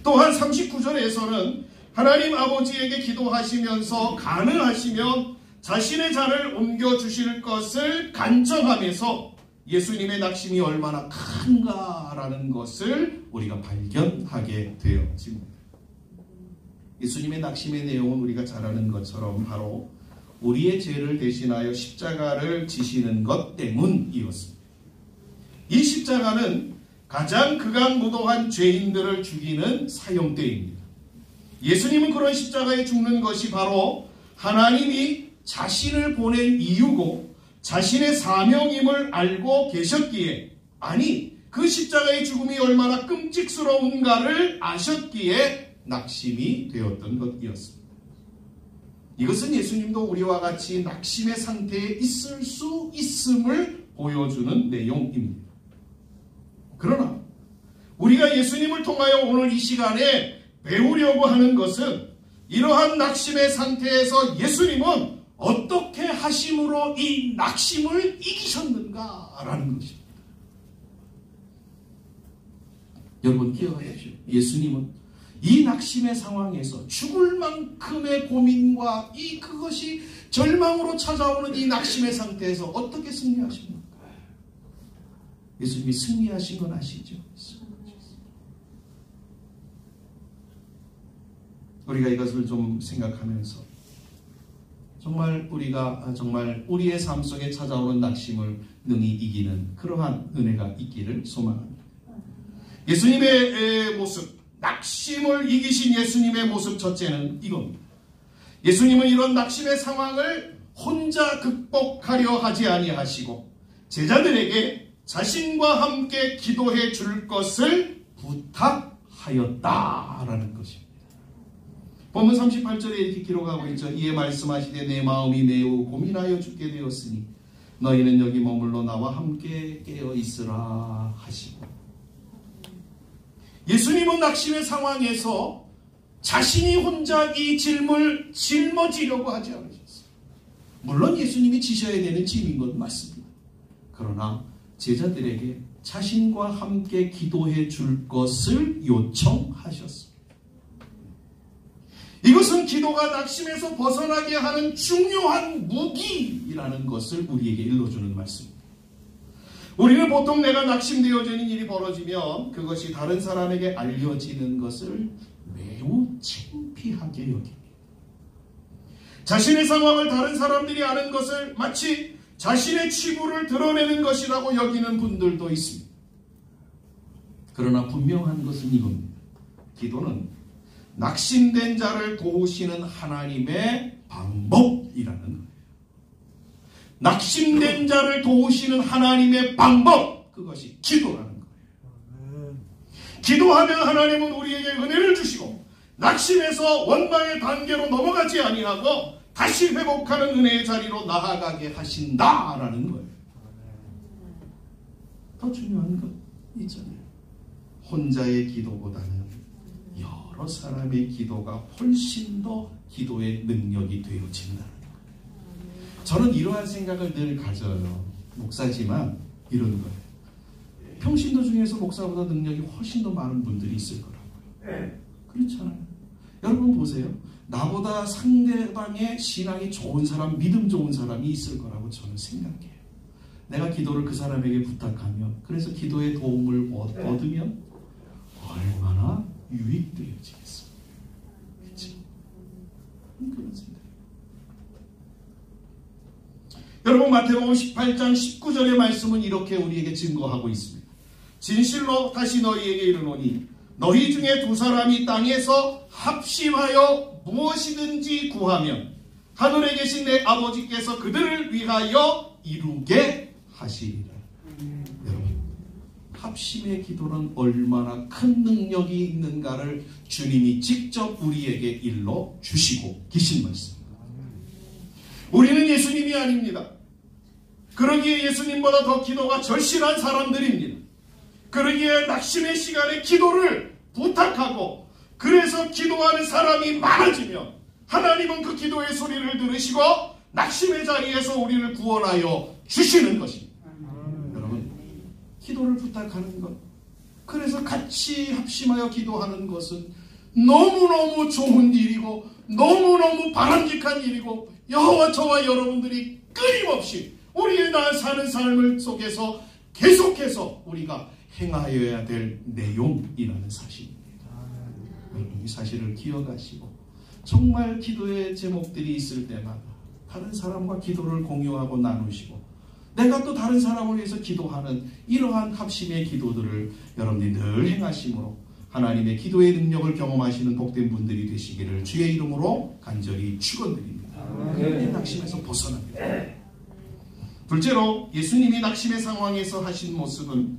또한 39절에서는 하나님 아버지에게 기도하시면서 가능하시면 자신의 잔을 옮겨주실 것을 간청하면서 예수님의 낙심이 얼마나 큰가라는 것을 우리가 발견하게 되어집니다. 예수님의 낙심의 내용은 우리가 잘 아는 것처럼 바로 우리의 죄를 대신하여 십자가를 지시는 것 때문이었습니다. 이 십자가는 가장 극악무도한 죄인들을 죽이는 사형대입니다. 예수님은 그런 십자가에 죽는 것이 바로 하나님이 자신을 보낸 이유고 자신의 사명임을 알고 계셨기에, 아니 그 십자가의 죽음이 얼마나 끔찍스러운가를 아셨기에 낙심이 되었던 것이었습니다. 이것은 예수님도 우리와 같이 낙심의 상태에 있을 수 있음을 보여주는 내용입니다. 그러나 우리가 예수님을 통하여 오늘 이 시간에 배우려고 하는 것은 이러한 낙심의 상태에서 예수님은 어떻게 하심으로 이 낙심을 이기셨는가라는 것입니다. 여러분 기억하십시오. 예수님은 이 낙심의 상황에서 죽을 만큼의 고민과 그것이 절망으로 찾아오는 이 낙심의 상태에서 어떻게 승리하십니까? 예수님이 승리하신 건 아시죠? 우리가 이것을 좀 생각하면서 정말 우리가 정말 우리의 삶 속에 찾아오는 낙심을 능히 이기는 그러한 은혜가 있기를 소망합니다. 예수님의 모습, 낙심을 이기신 예수님의 모습 첫째는 이겁니다. 예수님은 이런 낙심의 상황을 혼자 극복하려 하지 아니하시고 제자들에게 자신과 함께 기도해 줄 것을 부탁하였다라는 것입니다. 본문 38절에 이렇게 기록하고 있죠. 이에 말씀하시되 내 마음이 매우 고민하여 죽게 되었으니 너희는 여기 머물러 나와 함께 깨어 있으라 하시고, 예수님은 낙심의 상황에서 자신이 혼자 이 짐을 짊어지려고 하지 않으셨어요. 물론 예수님이 지셔야 되는 짐인 것 맞습니다. 그러나 제자들에게 자신과 함께 기도해 줄 것을 요청하셨습니다. 이것은 기도가 낙심에서 벗어나게 하는 중요한 무기라는 것을 우리에게 일러주는 말씀입니다. 우리는 보통 내가 낙심되어지는 일이 벌어지면 그것이 다른 사람에게 알려지는 것을 매우 창피하게 여깁니다. 자신의 상황을 다른 사람들이 아는 것을 마치 자신의 치부를 드러내는 것이라고 여기는 분들도 있습니다. 그러나 분명한 것은 이겁니다. 기도는 낙심된 자를 도우시는 하나님의 방법이라는 거예요. 낙심된 자를 도우시는 하나님의 방법, 그것이 기도라는 거예요. 기도하면 하나님은 우리에게 은혜를 주시고 낙심에서 원망의 단계로 넘어가지 아니하고 다시 회복하는 은혜의 자리로 나아가게 하신다라는 거예요. 더 중요한 것 있잖아요. 혼자의 기도보다는 여러 사람의 기도가 훨씬 더 기도의 능력이 되어진다는 거예요. 저는 이러한 생각을 늘 가져요. 목사지만 이런 거예요. 평신도 중에서 목사보다 능력이 훨씬 더 많은 분들이 있을 거라고요. 그렇잖아요. 여러분 보세요. 나보다 상대방의 신앙이 좋은 사람, 믿음 좋은 사람이 있을 거라고 저는 생각해요. 내가 기도를 그 사람에게 부탁하면, 그래서 기도의 도움을 얻으면 얼마나 유익되어지겠습니까? 그렇죠? 그런 생각. 여러분 마태복음 18장 19절의 말씀은 이렇게 우리에게 증거하고 있습니다. 진실로 다시 너희에게 이르노니 너희 중에 두 사람이 땅에서 합심하여 무엇이든지 구하면 하늘에 계신 내 아버지께서 그들을 위하여 이루게 하시리라. 여러분, 합심의 기도는 얼마나 큰 능력이 있는가를 주님이 직접 우리에게 일러 주시고 계신 말씀입니다. 우리는 예수님이 아닙니다. 그러기에 예수님보다 더 기도가 절실한 사람들입니다. 그러기에 낙심의 시간에 기도를 부탁하고, 그래서 기도하는 사람이 많아지면 하나님은 그 기도의 소리를 들으시고 낙심의 자리에서 우리를 구원하여 주시는 것입니다. 여러분, 기도를 부탁하는 것, 그래서 같이 합심하여 기도하는 것은 너무너무 좋은 일이고 너무너무 바람직한 일이고, 여호와 저와 여러분들이 끊임없이 우리의 사는 삶을 속에서 계속해서 우리가 행하여야 될 내용이라는 사실입니다. 여러분, 이 사실을 기억하시고 정말 기도의 제목들이 있을 때마다 다른 사람과 기도를 공유하고 나누시고, 내가 또 다른 사람을 위해서 기도하는 이러한 합심의 기도들을 여러분들이 늘 행하심으로 하나님의 기도의 능력을 경험하시는 복된 분들이 되시기를 주의 이름으로 간절히 축원드립니다. 낙심에서 벗어납니다. 둘째로 예수님이 낙심의 상황에서 하신 모습은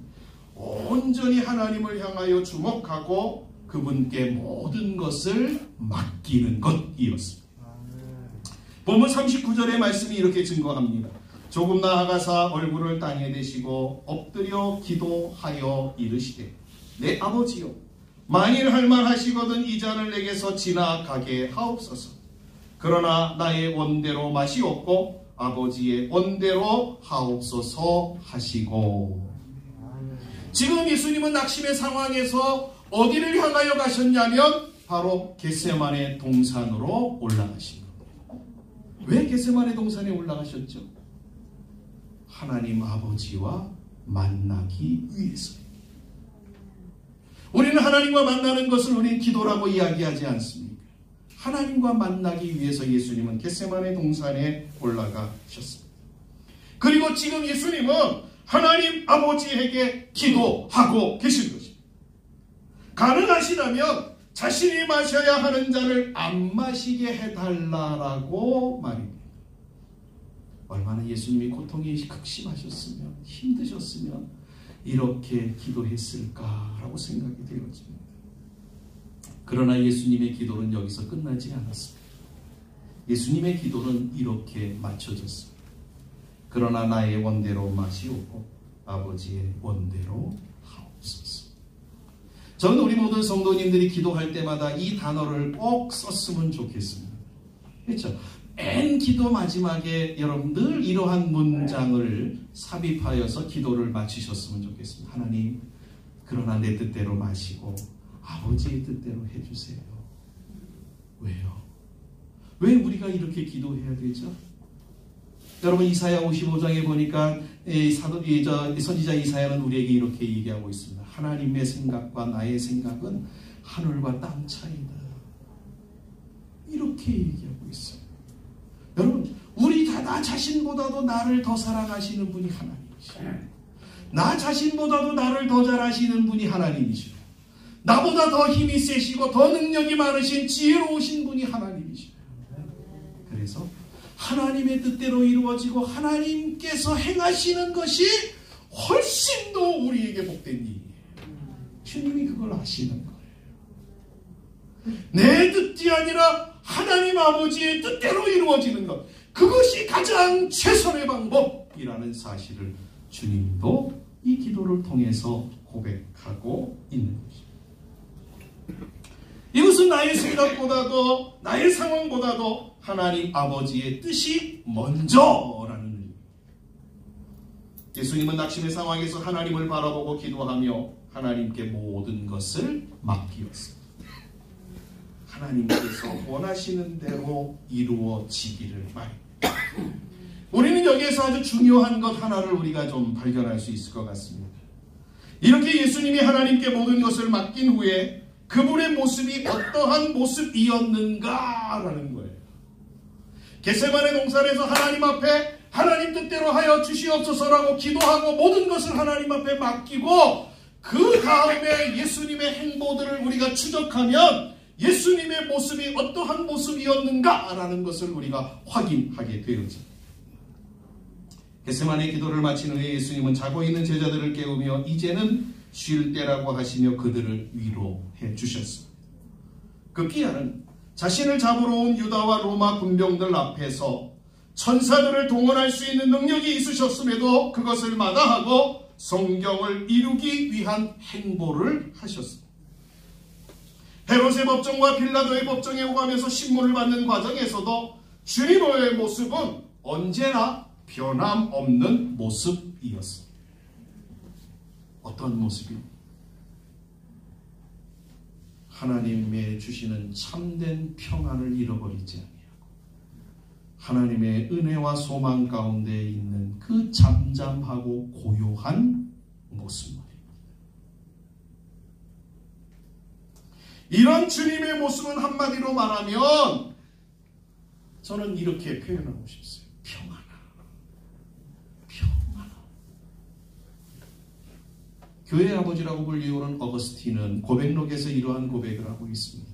온전히 하나님을 향하여 주목하고 그분께 모든 것을 맡기는 것이었습니다. 본문 39절의 말씀이 이렇게 증거합니다. 조금 나아가사 얼굴을 땅에 대시고 엎드려 기도하여 이르시되 내 아버지여 만일 할만하시거든 이 잔을 내게서 지나가게 하옵소서. 그러나 나의 원대로 맛이 없고 아버지의 원대로 하옵소서 하시고. 지금 예수님은 낙심의 상황에서 어디를 향하여 가셨냐면 바로 겟세마네 동산으로 올라가신 겁니다. 왜 겟세마네 동산에 올라가셨죠? 하나님 아버지와 만나기 위해서입니다. 우리는 하나님과 만나는 것을 우리는 기도라고 이야기하지 않습니까? 하나님과 만나기 위해서 예수님은 겟세마네 동산에 올라가셨습니다. 그리고 지금 예수님은 하나님 아버지에게 기도하고 계신 것입니다. 가능하시다면 자신이 마셔야 하는 잔을 안 마시게 해달라고 말입니다. 얼마나 예수님이 고통이 극심하셨으면 힘드셨으면 이렇게 기도했을까라고 생각이 되어집니다. 그러나 예수님의 기도는 여기서 끝나지 않았습니다. 예수님의 기도는 이렇게 맞춰졌습니다. 그러나 나의 원대로 맛이 없고 아버지의 원대로 하옵소서. 저는 우리 모든 성도님들이 기도할 때마다 이 단어를 꼭 썼으면 좋겠습니다. 그렇죠? 맨 기도 마지막에 여러분들 이러한 문장을 삽입하여서 기도를 마치셨으면 좋겠습니다. 하나님, 그러나 내 뜻대로 마시고 아버지의 뜻대로 해주세요. 왜요? 왜 우리가 이렇게 기도해야 되죠? 여러분 이사야 55장에 보니까 선지자 이사야는 우리에게 이렇게 얘기하고 있습니다. 하나님의 생각과 나의 생각은 하늘과 땅 차이다. 이렇게 얘기하고 있어요. 여러분 우리 다 나 자신보다도 나를 더 사랑하시는 분이 하나님이시고 나 자신보다도 나를 더 잘 아시는 분이 하나님이시고 나보다 더 힘이 세시고 더 능력이 많으신 지혜로우신 분이 하나님이시고 그래서 하나님의 뜻대로 이루어지고 하나님께서 행하시는 것이 훨씬 더 우리에게 복된 일이에요. 주님이 그걸 아시는 거예요. 내 뜻이 아니라 하나님 아버지의 뜻대로 이루어지는 것, 그것이 가장 최선의 방법이라는 사실을 주님도 이 기도를 통해서 고백하고 있는 것입니다. 이것은 나의 생각보다도 나의 상황보다도 하나님 아버지의 뜻이 먼저라는 의미입니다. 예수님은 낙심의 상황에서 하나님을 바라보고 기도하며 하나님께 모든 것을 맡기었습니다. 하나님께서 원하시는 대로 이루어지기를 바랍니다. 우리는 여기에서 아주 중요한 것 하나를 우리가 좀 발견할 수 있을 것 같습니다. 이렇게 예수님이 하나님께 모든 것을 맡긴 후에 그분의 모습이 어떠한 모습이었는가라는 거예요. 겟세마네 동산에서 하나님 앞에 하나님 뜻대로 하여 주시옵소서라고 기도하고 모든 것을 하나님 앞에 맡기고 그 다음에 예수님의 행보들을 우리가 추적하면 예수님의 모습이 어떠한 모습이었는가라는 것을 우리가 확인하게 되었죠. 겟세마네 기도를 마친 후에 예수님은 자고 있는 제자들을 깨우며 이제는 쉴 때라고 하시며 그들을 위로해 주셨습니다. 급기야는 자신을 잡으러 온 유다와 로마 군병들 앞에서 천사들을 동원할 수 있는 능력이 있으셨음에도 그것을 마다하고 성경을 이루기 위한 행보를 하셨습니다. 헤롯의 법정과 빌라도의 법정에 오가면서 신문을 받는 과정에서도 주님의 모습은 언제나 변함없는 모습이었습니다. 어떤 모습이요? 하나님의 주시는 참된 평안을 잃어버리지 아니하고 하나님의 은혜와 소망 가운데 있는 그 잠잠하고 고요한 모습 말입니다. 이런 주님의 모습은 한마디로 말하면 저는 이렇게 표현하고 싶어요. 평안아. 평안아. 교회 아버지라고 불리우는 어거스틴은 고백록에서 이러한 고백을 하고 있습니다.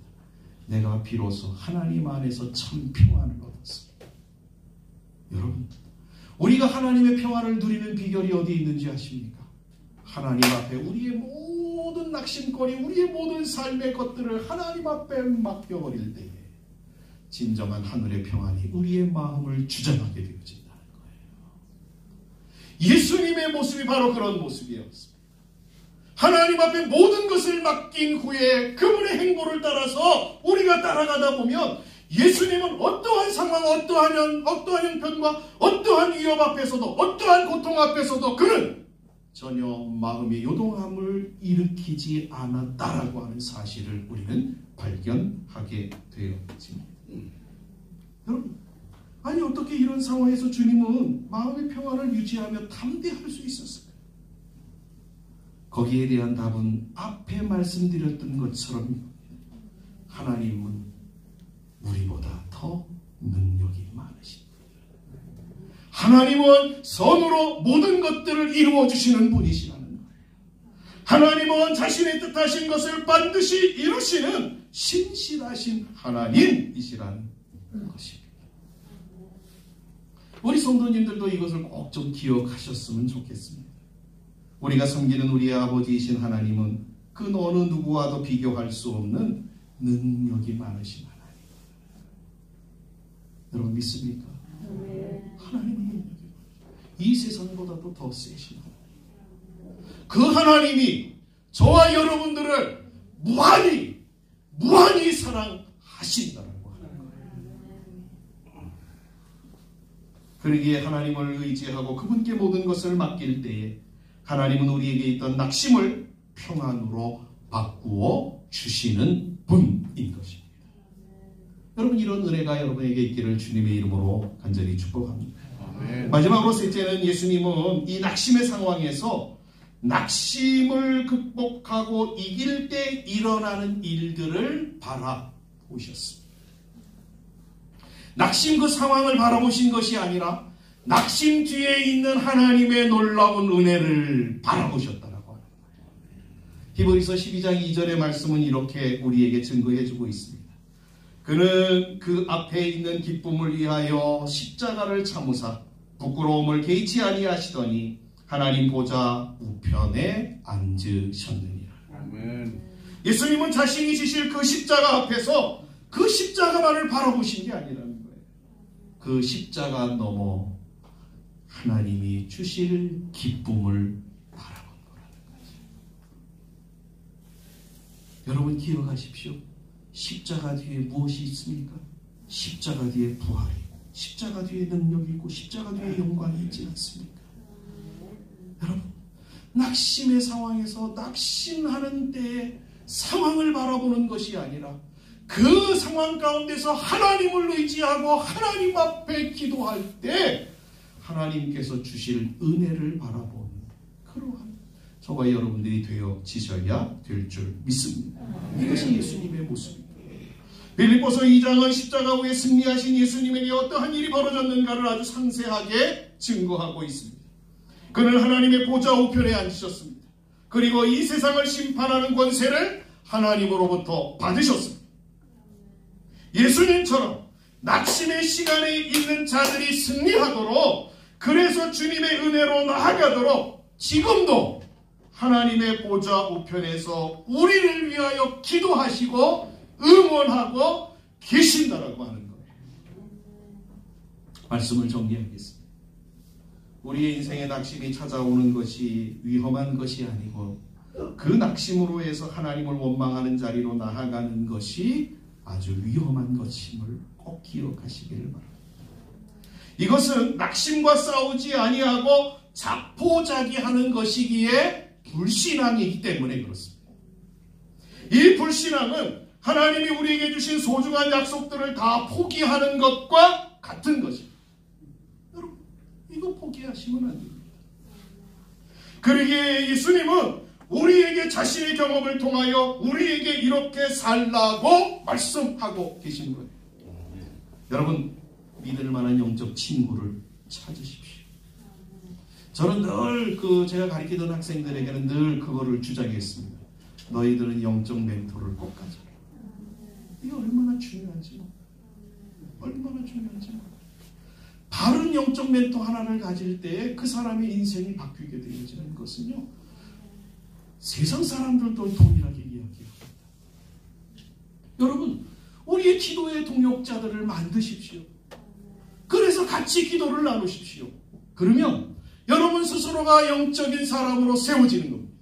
내가 비로소 하나님 안에서 참 평안을 얻었습니다. 여러분, 우리가 하나님의 평안을 누리는 비결이 어디 있는지 아십니까? 하나님 앞에 우리의 모든 낙심거리, 우리의 모든 삶의 것들을 하나님 앞에 맡겨버릴 때에 진정한 하늘의 평안이 우리의 마음을 주장하게 되어진다는 거예요. 예수님의 모습이 바로 그런 모습이었습니다. 하나님 앞에 모든 것을 맡긴 후에 그분의 행보를 따라서 우리가 따라가다 보면 예수님은 어떠한 상황, 어떠한 형편과 어떠한 위협 앞에서도, 어떠한 고통 앞에서도 그는 전혀 마음의 요동함을 일으키지 않았다라고 하는 사실을 우리는 발견하게 되었습니다. 여러분, 아니 어떻게 이런 상황에서 주님은 마음의 평안을 유지하며 담대할 수 있었을까요? 거기에 대한 답은 앞에 말씀드렸던 것처럼 하나님은 우리보다 더 능력이 많으십니다. 하나님은 선으로 모든 것들을 이루어 주시는 분이시라는 거예요. 하나님은 자신의 뜻하신 것을 반드시 이루시는 신실하신 하나님이시라는 것입니다. 우리 성도님들도 이것을 꼭 좀 기억하셨으면 좋겠습니다. 우리가 섬기는 우리의 아버지이신 하나님은 그 어느 누구와도 비교할 수 없는 능력이 많으신 하나님. 여러분 믿습니까? 하나님은 능력이 이 세상보다도 더 세신 하나님. 그 하나님이 저와 여러분들을 무한히 사랑하신다라고 하는 거예요. 그러기에 하나님을 의지하고 그분께 모든 것을 맡길 때에 하나님은 우리에게 있던 낙심을 평안으로 바꾸어 주시는 분인 것입니다. 여러분, 이런 은혜가 여러분에게 있기를 주님의 이름으로 간절히 축복합니다. 아멘. 마지막으로 셋째는 예수님은 이 낙심의 상황에서 낙심을 극복하고 이길 때 일어나는 일들을 바라보셨습니다. 낙심 그 상황을 바라보신 것이 아니라 낙심 뒤에 있는 하나님의 놀라운 은혜를 바라보셨다라고 하는 거예요. 히브리서 12장 2절의 말씀은 이렇게 우리에게 증거해주고 있습니다. 그는 그 앞에 있는 기쁨을 위하여 십자가를 참으사 부끄러움을 개의치 아니하시더니 하나님 보좌 우편에 앉으셨느니라. 아멘. 예수님은 자신이 지실 그 십자가 앞에서 그 십자가만을 바라보신 게 아니라는 거예요. 그 십자가 넘어 하나님이 주실 기쁨을 바라본 거라는 거죠. 여러분 기억하십시오. 십자가 뒤에 무엇이 있습니까? 십자가 뒤에 부활이, 십자가 뒤에 능력이 있고 십자가 뒤에 영광이 있지 않습니까? 여러분, 낙심의 상황에서 낙심하는 때에 상황을 바라보는 것이 아니라 그 상황 가운데서 하나님을 의지하고 하나님 앞에 기도할 때 하나님께서 주실 은혜를 바라보는 그러한 저와 여러분들이 되어지셔야 될 줄 믿습니다. 이것이 예수님의 모습입니다. 빌립보서 2장은 십자가 후에 승리하신 예수님에게 어떠한 일이 벌어졌는가를 아주 상세하게 증거하고 있습니다. 그는 하나님의 보좌 우편에 앉으셨습니다. 그리고 이 세상을 심판하는 권세를 하나님으로부터 받으셨습니다. 예수님처럼 낙심의 시간에 있는 자들이 승리하도록, 그래서 주님의 은혜로 나아가도록 지금도 하나님의 보좌 우편에서 우리를 위하여 기도하시고 응원하고 계신다라고 하는 거예요. 말씀을 정리하겠습니다. 우리의 인생에 낙심이 찾아오는 것이 위험한 것이 아니고 그 낙심으로 해서 하나님을 원망하는 자리로 나아가는 것이 아주 위험한 것임을 꼭 기억하시기를 바랍니다. 이것은 낙심과 싸우지 아니하고 자포자기하는 것이기에 불신앙이기 때문에 그렇습니다. 이 불신앙은 하나님이 우리에게 주신 소중한 약속들을 다 포기하는 것과 같은 것입니다. 여러분, 이거 포기하시면 안 됩니다. 그러기에 예수님은 우리에게 자신의 경험을 통하여 우리에게 이렇게 살라고 말씀하고 계신 거예요. 여러분, 믿을 만한 영적 친구를 찾으십시오. 저는 늘 제가 가르치던 학생들에게는 늘 그거를 주장했습니다. 너희들은 영적 멘토를 꼭 가져라. 이게 얼마나 중요한지, 얼마나 중요한지. 바른 영적 멘토 하나를 가질 때 그 사람의 인생이 바뀌게 되어지는 것은요, 세상 사람들도 동일하게 이야기합니다. 여러분, 우리의 기도의 동역자들을 만드십시오. 그래서 같이 기도를 나누십시오. 그러면 여러분 스스로가 영적인 사람으로 세워지는 겁니다.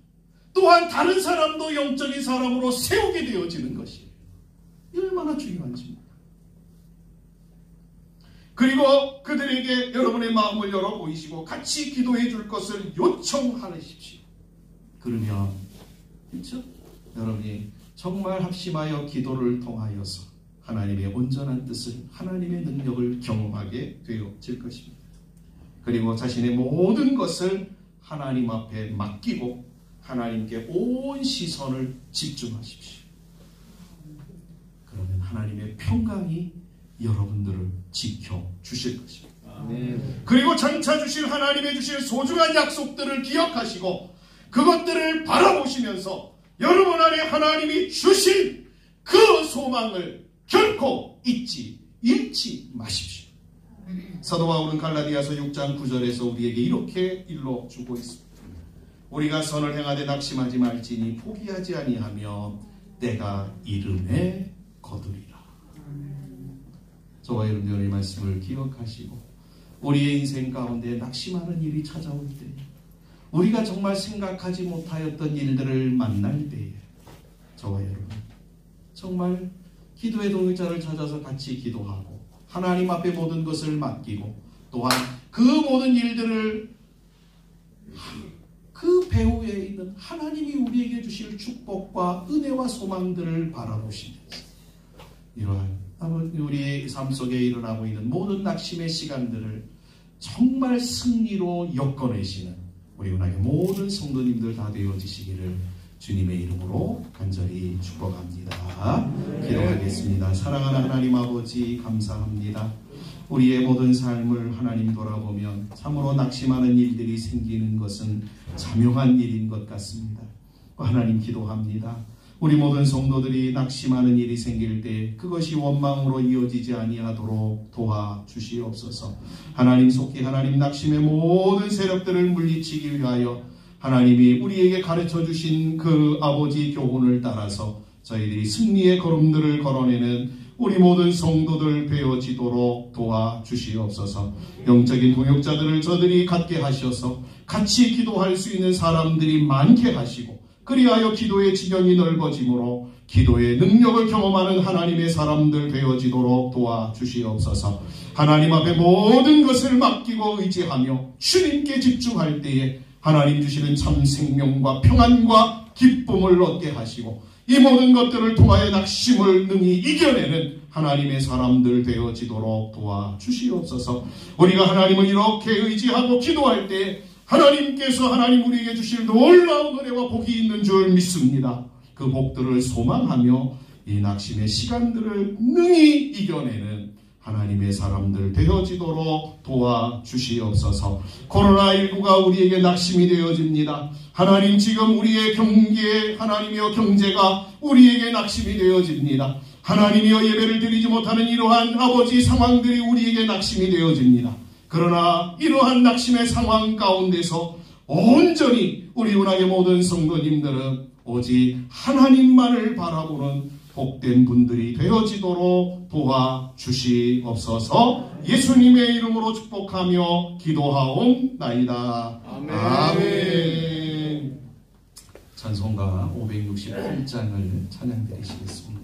또한 다른 사람도 영적인 사람으로 세우게 되어지는 것이에요. 얼마나 중요한지. 그리고 그들에게 여러분의 마음을 열어 보이시고 같이 기도해 줄 것을 요청하십시오. 그러면 그렇죠? 여러분이 정말 합심하여 기도를 통하여서 하나님의 온전한 뜻을, 하나님의 능력을 경험하게 되어질 것입니다. 그리고 자신의 모든 것을 하나님 앞에 맡기고 하나님께 온 시선을 집중하십시오. 그러면 하나님의 평강이 여러분들을 지켜주실 것입니다. 아멘. 그리고 장차 주실 하나님의 주실 소중한 약속들을 기억하시고 그것들을 바라보시면서 여러분 안에 하나님이 주신 그 소망을 결코 잃지 마십시오. 사도 바울은 갈라디아서 6장 9절에서 우리에게 이렇게 일러주고 있습니다. 우리가 선을 행하되 낙심하지 말지니 포기하지 아니하며 때가 이름에 거두리라. 저와 여러분들의 말씀을 기억하시고 우리의 인생 가운데 낙심하는 일이 찾아올 때, 우리가 정말 생각하지 못하였던 일들을 만날 때에 저와 여러분 정말 기도의 동역자를 찾아서 같이 기도하고 하나님 앞에 모든 것을 맡기고 또한 그 모든 일들을 그 배후에 있는 하나님이 우리에게 주실 축복과 은혜와 소망들을 바라보시면서 이러한 우리의 삶 속에 일어나고 있는 모든 낙심의 시간들을 정말 승리로 엮어내시는 우리 은하의 모든 성도님들 다 되어지시기를 주님의 이름으로 간절히 축복합니다. 기도하겠습니다. 사랑하는 하나님 아버지, 감사합니다. 우리의 모든 삶을 하나님 돌아보면 참으로 낙심하는 일들이 생기는 것은 자명한 일인 것 같습니다. 하나님 기도합니다. 우리 모든 성도들이 낙심하는 일이 생길 때 그것이 원망으로 이어지지 아니하도록 도와주시옵소서. 하나님 속히 하나님 낙심의 모든 세력들을 물리치기 위하여 하나님이 우리에게 가르쳐 주신 그 아버지 교훈을 따라서 저희들이 승리의 걸음들을 걸어내는 우리 모든 성도들 되어지도록 도와주시옵소서. 영적인 동역자들을 저들이 갖게 하셔서 같이 기도할 수 있는 사람들이 많게 하시고 그리하여 기도의 지경이 넓어지므로 기도의 능력을 경험하는 하나님의 사람들 되어지도록 도와주시옵소서. 하나님 앞에 모든 것을 맡기고 의지하며 주님께 집중할 때에 하나님 주시는 참 생명과 평안과 기쁨을 얻게 하시고 이 모든 것들을 통하여 낙심을 능히 이겨내는 하나님의 사람들 되어지도록 도와주시옵소서. 우리가 하나님을 이렇게 의지하고 기도할 때 하나님께서 하나님 우리에게 주실 놀라운 은혜와 복이 있는 줄 믿습니다. 그 복들을 소망하며 이 낙심의 시간들을 능히 이겨내는 하나님의 사람들 되어지도록 도와주시옵소서. 코로나19가 우리에게 낙심이 되어집니다. 하나님 지금 우리의 경기에 하나님이여 경제가 우리에게 낙심이 되어집니다. 하나님이여 예배를 드리지 못하는 이러한 아버지 상황들이 우리에게 낙심이 되어집니다. 그러나 이러한 낙심의 상황 가운데서 온전히 우리 은하의 모든 성도님들은 오직 하나님만을 바라보는 복된 분들이 되어지도록 도와주시옵소서. 예수님의 이름으로 축복하며 기도하옵나이다. 아멘. 아멘. 찬송가 568장을 찬양드리시겠습니다.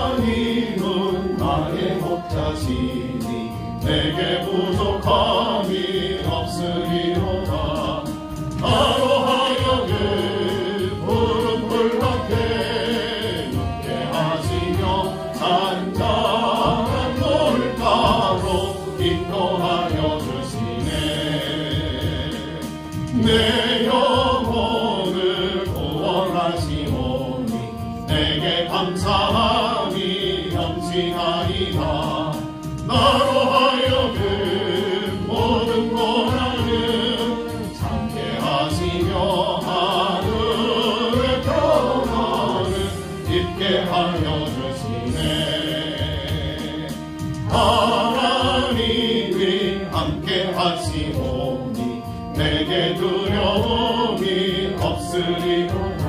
하나님은 나의 목자시니 내게 부족함이 없으리로다. 나로 하여금 푸른 풀 앞에 눕게 하시며 잔잔한 물가로 인도하여 주시네. 내 영혼을 구원하시오니 내게 감사함이 넘치나이다. 나로 하여금 모든 고난을 참게 하시며 하늘의 평안을 입게 하여 주시네. 하나님이 함께 하시오니 내게 두려움이 없으리로다.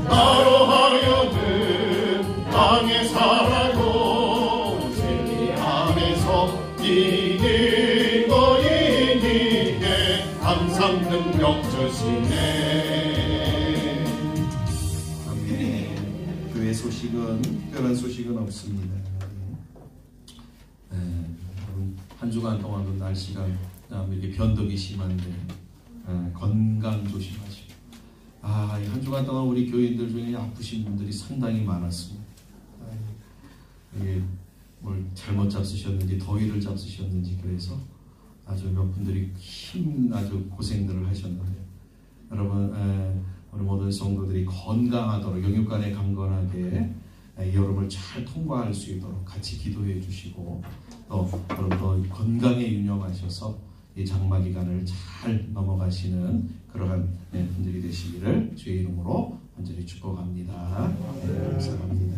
나로 하여금 땅에 살아도 진리 안에서 이기고 이기게 항상 능력 주시네. 아멘. 교회 소식은 특별한 소식은 없습니다. 여러분 한 주간 동안도 날씨가 이렇게 변덕이 심한데 건강 조심하시고 한 주간 동안 우리 교인들 중에 아프신 분들이 상당히 많았습니다. 이게 뭘 잘못 잡수셨는지 더위를 잡수셨는지 그래서 아주 몇 분들이 아주 고생들을 하셨는데 여러분 우리 모든 성도들이 건강하도록 영육간에 강건하게 이 여름을 잘 통과할 수 있도록 같이 기도해 주시고 또 여러분 건강에 유념하셔서 이 장마 기간을 잘 넘어가시는 그러한 분들이 되시기를 주의 이름으로 간절히 축복합니다. 감사합니다.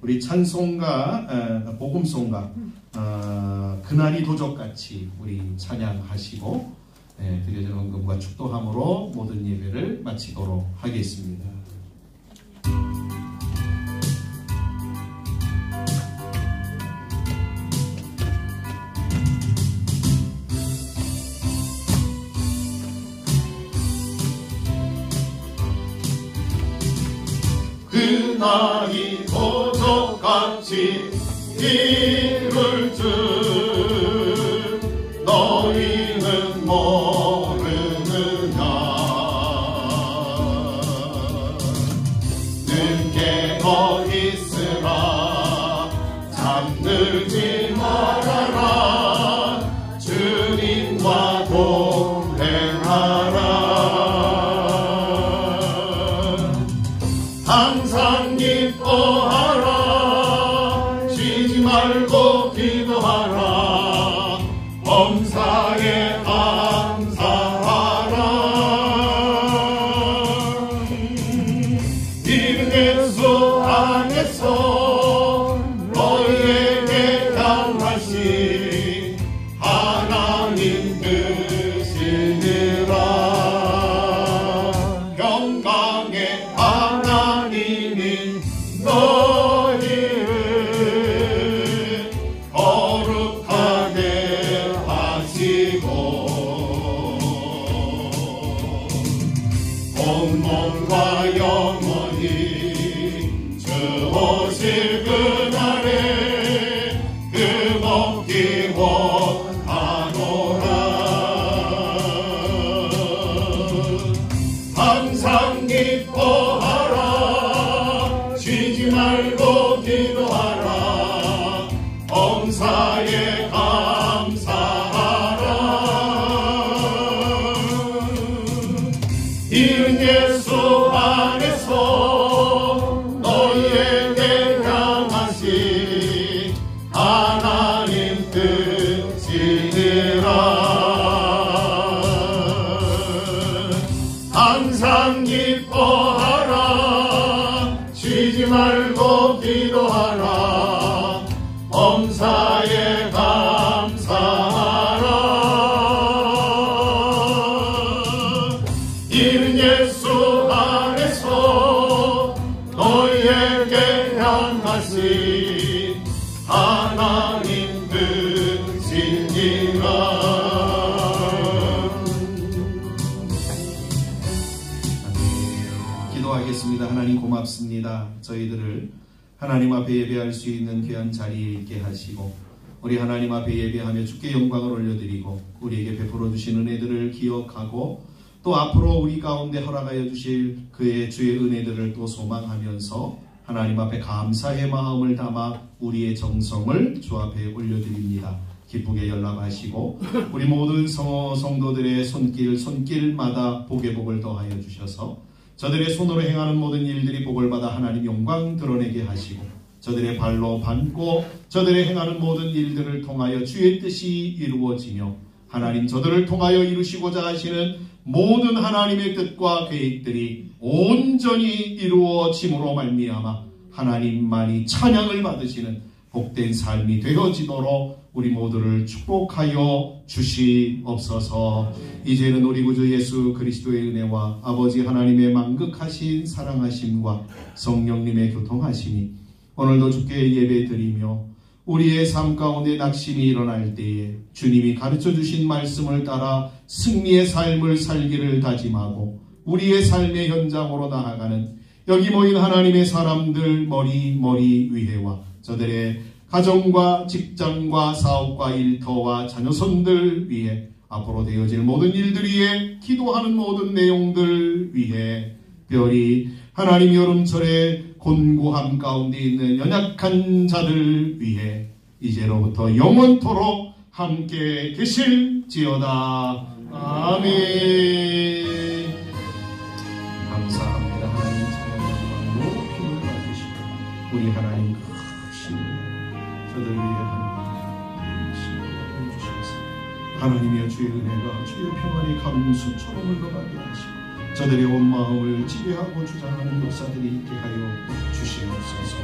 우리 찬송가 복음송가 그날이 도적같이 우리 찬양하시고 드려진 헌금과 축도함으로 모든 예배를 마치도록 하겠습니다. 그날이 도적같이 이룰 줄 너희는 모르느냐. 늦게 더 있으라 잠들지 말아라 주님과 동행하라. 항상 기뻐하라 쉬지 말고 기도하라 범사에 감사하라. 이른 예수 안에서 너희에게 향하신 하나님 뜻이니라. 영광의 하나님이 너희를 거룩하게 하시고 온 몸과 영혼이 주 오실 그날에 금없기 원하노라. 항상 기뻐하라 쉬지 말고 기도하라 범사에 감사하라. 이른 예수 안에서 너희에게 향하신 하나님 뜻이니라. 항상 기뻐하라 쉬지 말고 기도하라 범사에 감사하라. 이른 예수 안에서 너희에게 향하신 하나님 뜻이니라. 기도하겠습니다. 하나님 고맙습니다. 저희들을 하나님 앞에 예배할 수 있는 귀한 자리에 있게 하시고 우리 하나님 앞에 예배하며 주께 영광을 올려드리고 우리에게 베풀어 주신 은혜들을 기억하고 또 앞으로 우리 가운데 허락하여 주실 그의 주의 은혜들을 또 소망하면서 하나님 앞에 감사의 마음을 담아 우리의 정성을 주 앞에 올려드립니다. 기쁘게 연락하시고 우리 모든 성도들의 손길마다 복의 복을 더하여 주셔서 저들의 손으로 행하는 모든 일들이 복을 받아 하나님 영광 드러내게 하시고 저들의 발로 밟고 저들의 행하는 모든 일들을 통하여 주의 뜻이 이루어지며 하나님 저들을 통하여 이루시고자 하시는 모든 하나님의 뜻과 계획들이 온전히 이루어짐으로 말미암아 하나님만이 찬양을 받으시는 복된 삶이 되어지도록 우리 모두를 축복하여 주시옵소서. 이제는 우리 구주 예수 그리스도의 은혜와 아버지 하나님의 만극하신 사랑하심과 성령님의 교통하심이 오늘도 주께 예배드리며 우리의 삶 가운데 낙심이 일어날 때에 주님이 가르쳐 주신 말씀을 따라 승리의 삶을 살기를 다짐하고 우리의 삶의 현장으로 나아가는 여기 모인 하나님의 사람들 머리 위에와 저들의 가정과 직장과 사업과 일터와 자녀손들 위에 앞으로 되어질 모든 일들 위에 기도하는 모든 내용들 위에 특별히 하나님 여름철에 곤고함 가운데 있는 연약한 자들 위해 이제로부터 영원토록 함께 계실지어다. 아멘. 감사합니다. 하나님 찬양과 높임을 받으시고 우리 하나님 크신 저들 위해 하나님 주시옵소서. 하나님이여 주의 은혜가 주의 평안이 감수처럼 흘러가게 하시고 저들의 온 마음을 지배하고 주장하는 역사들이 있게 하여 주시옵소서.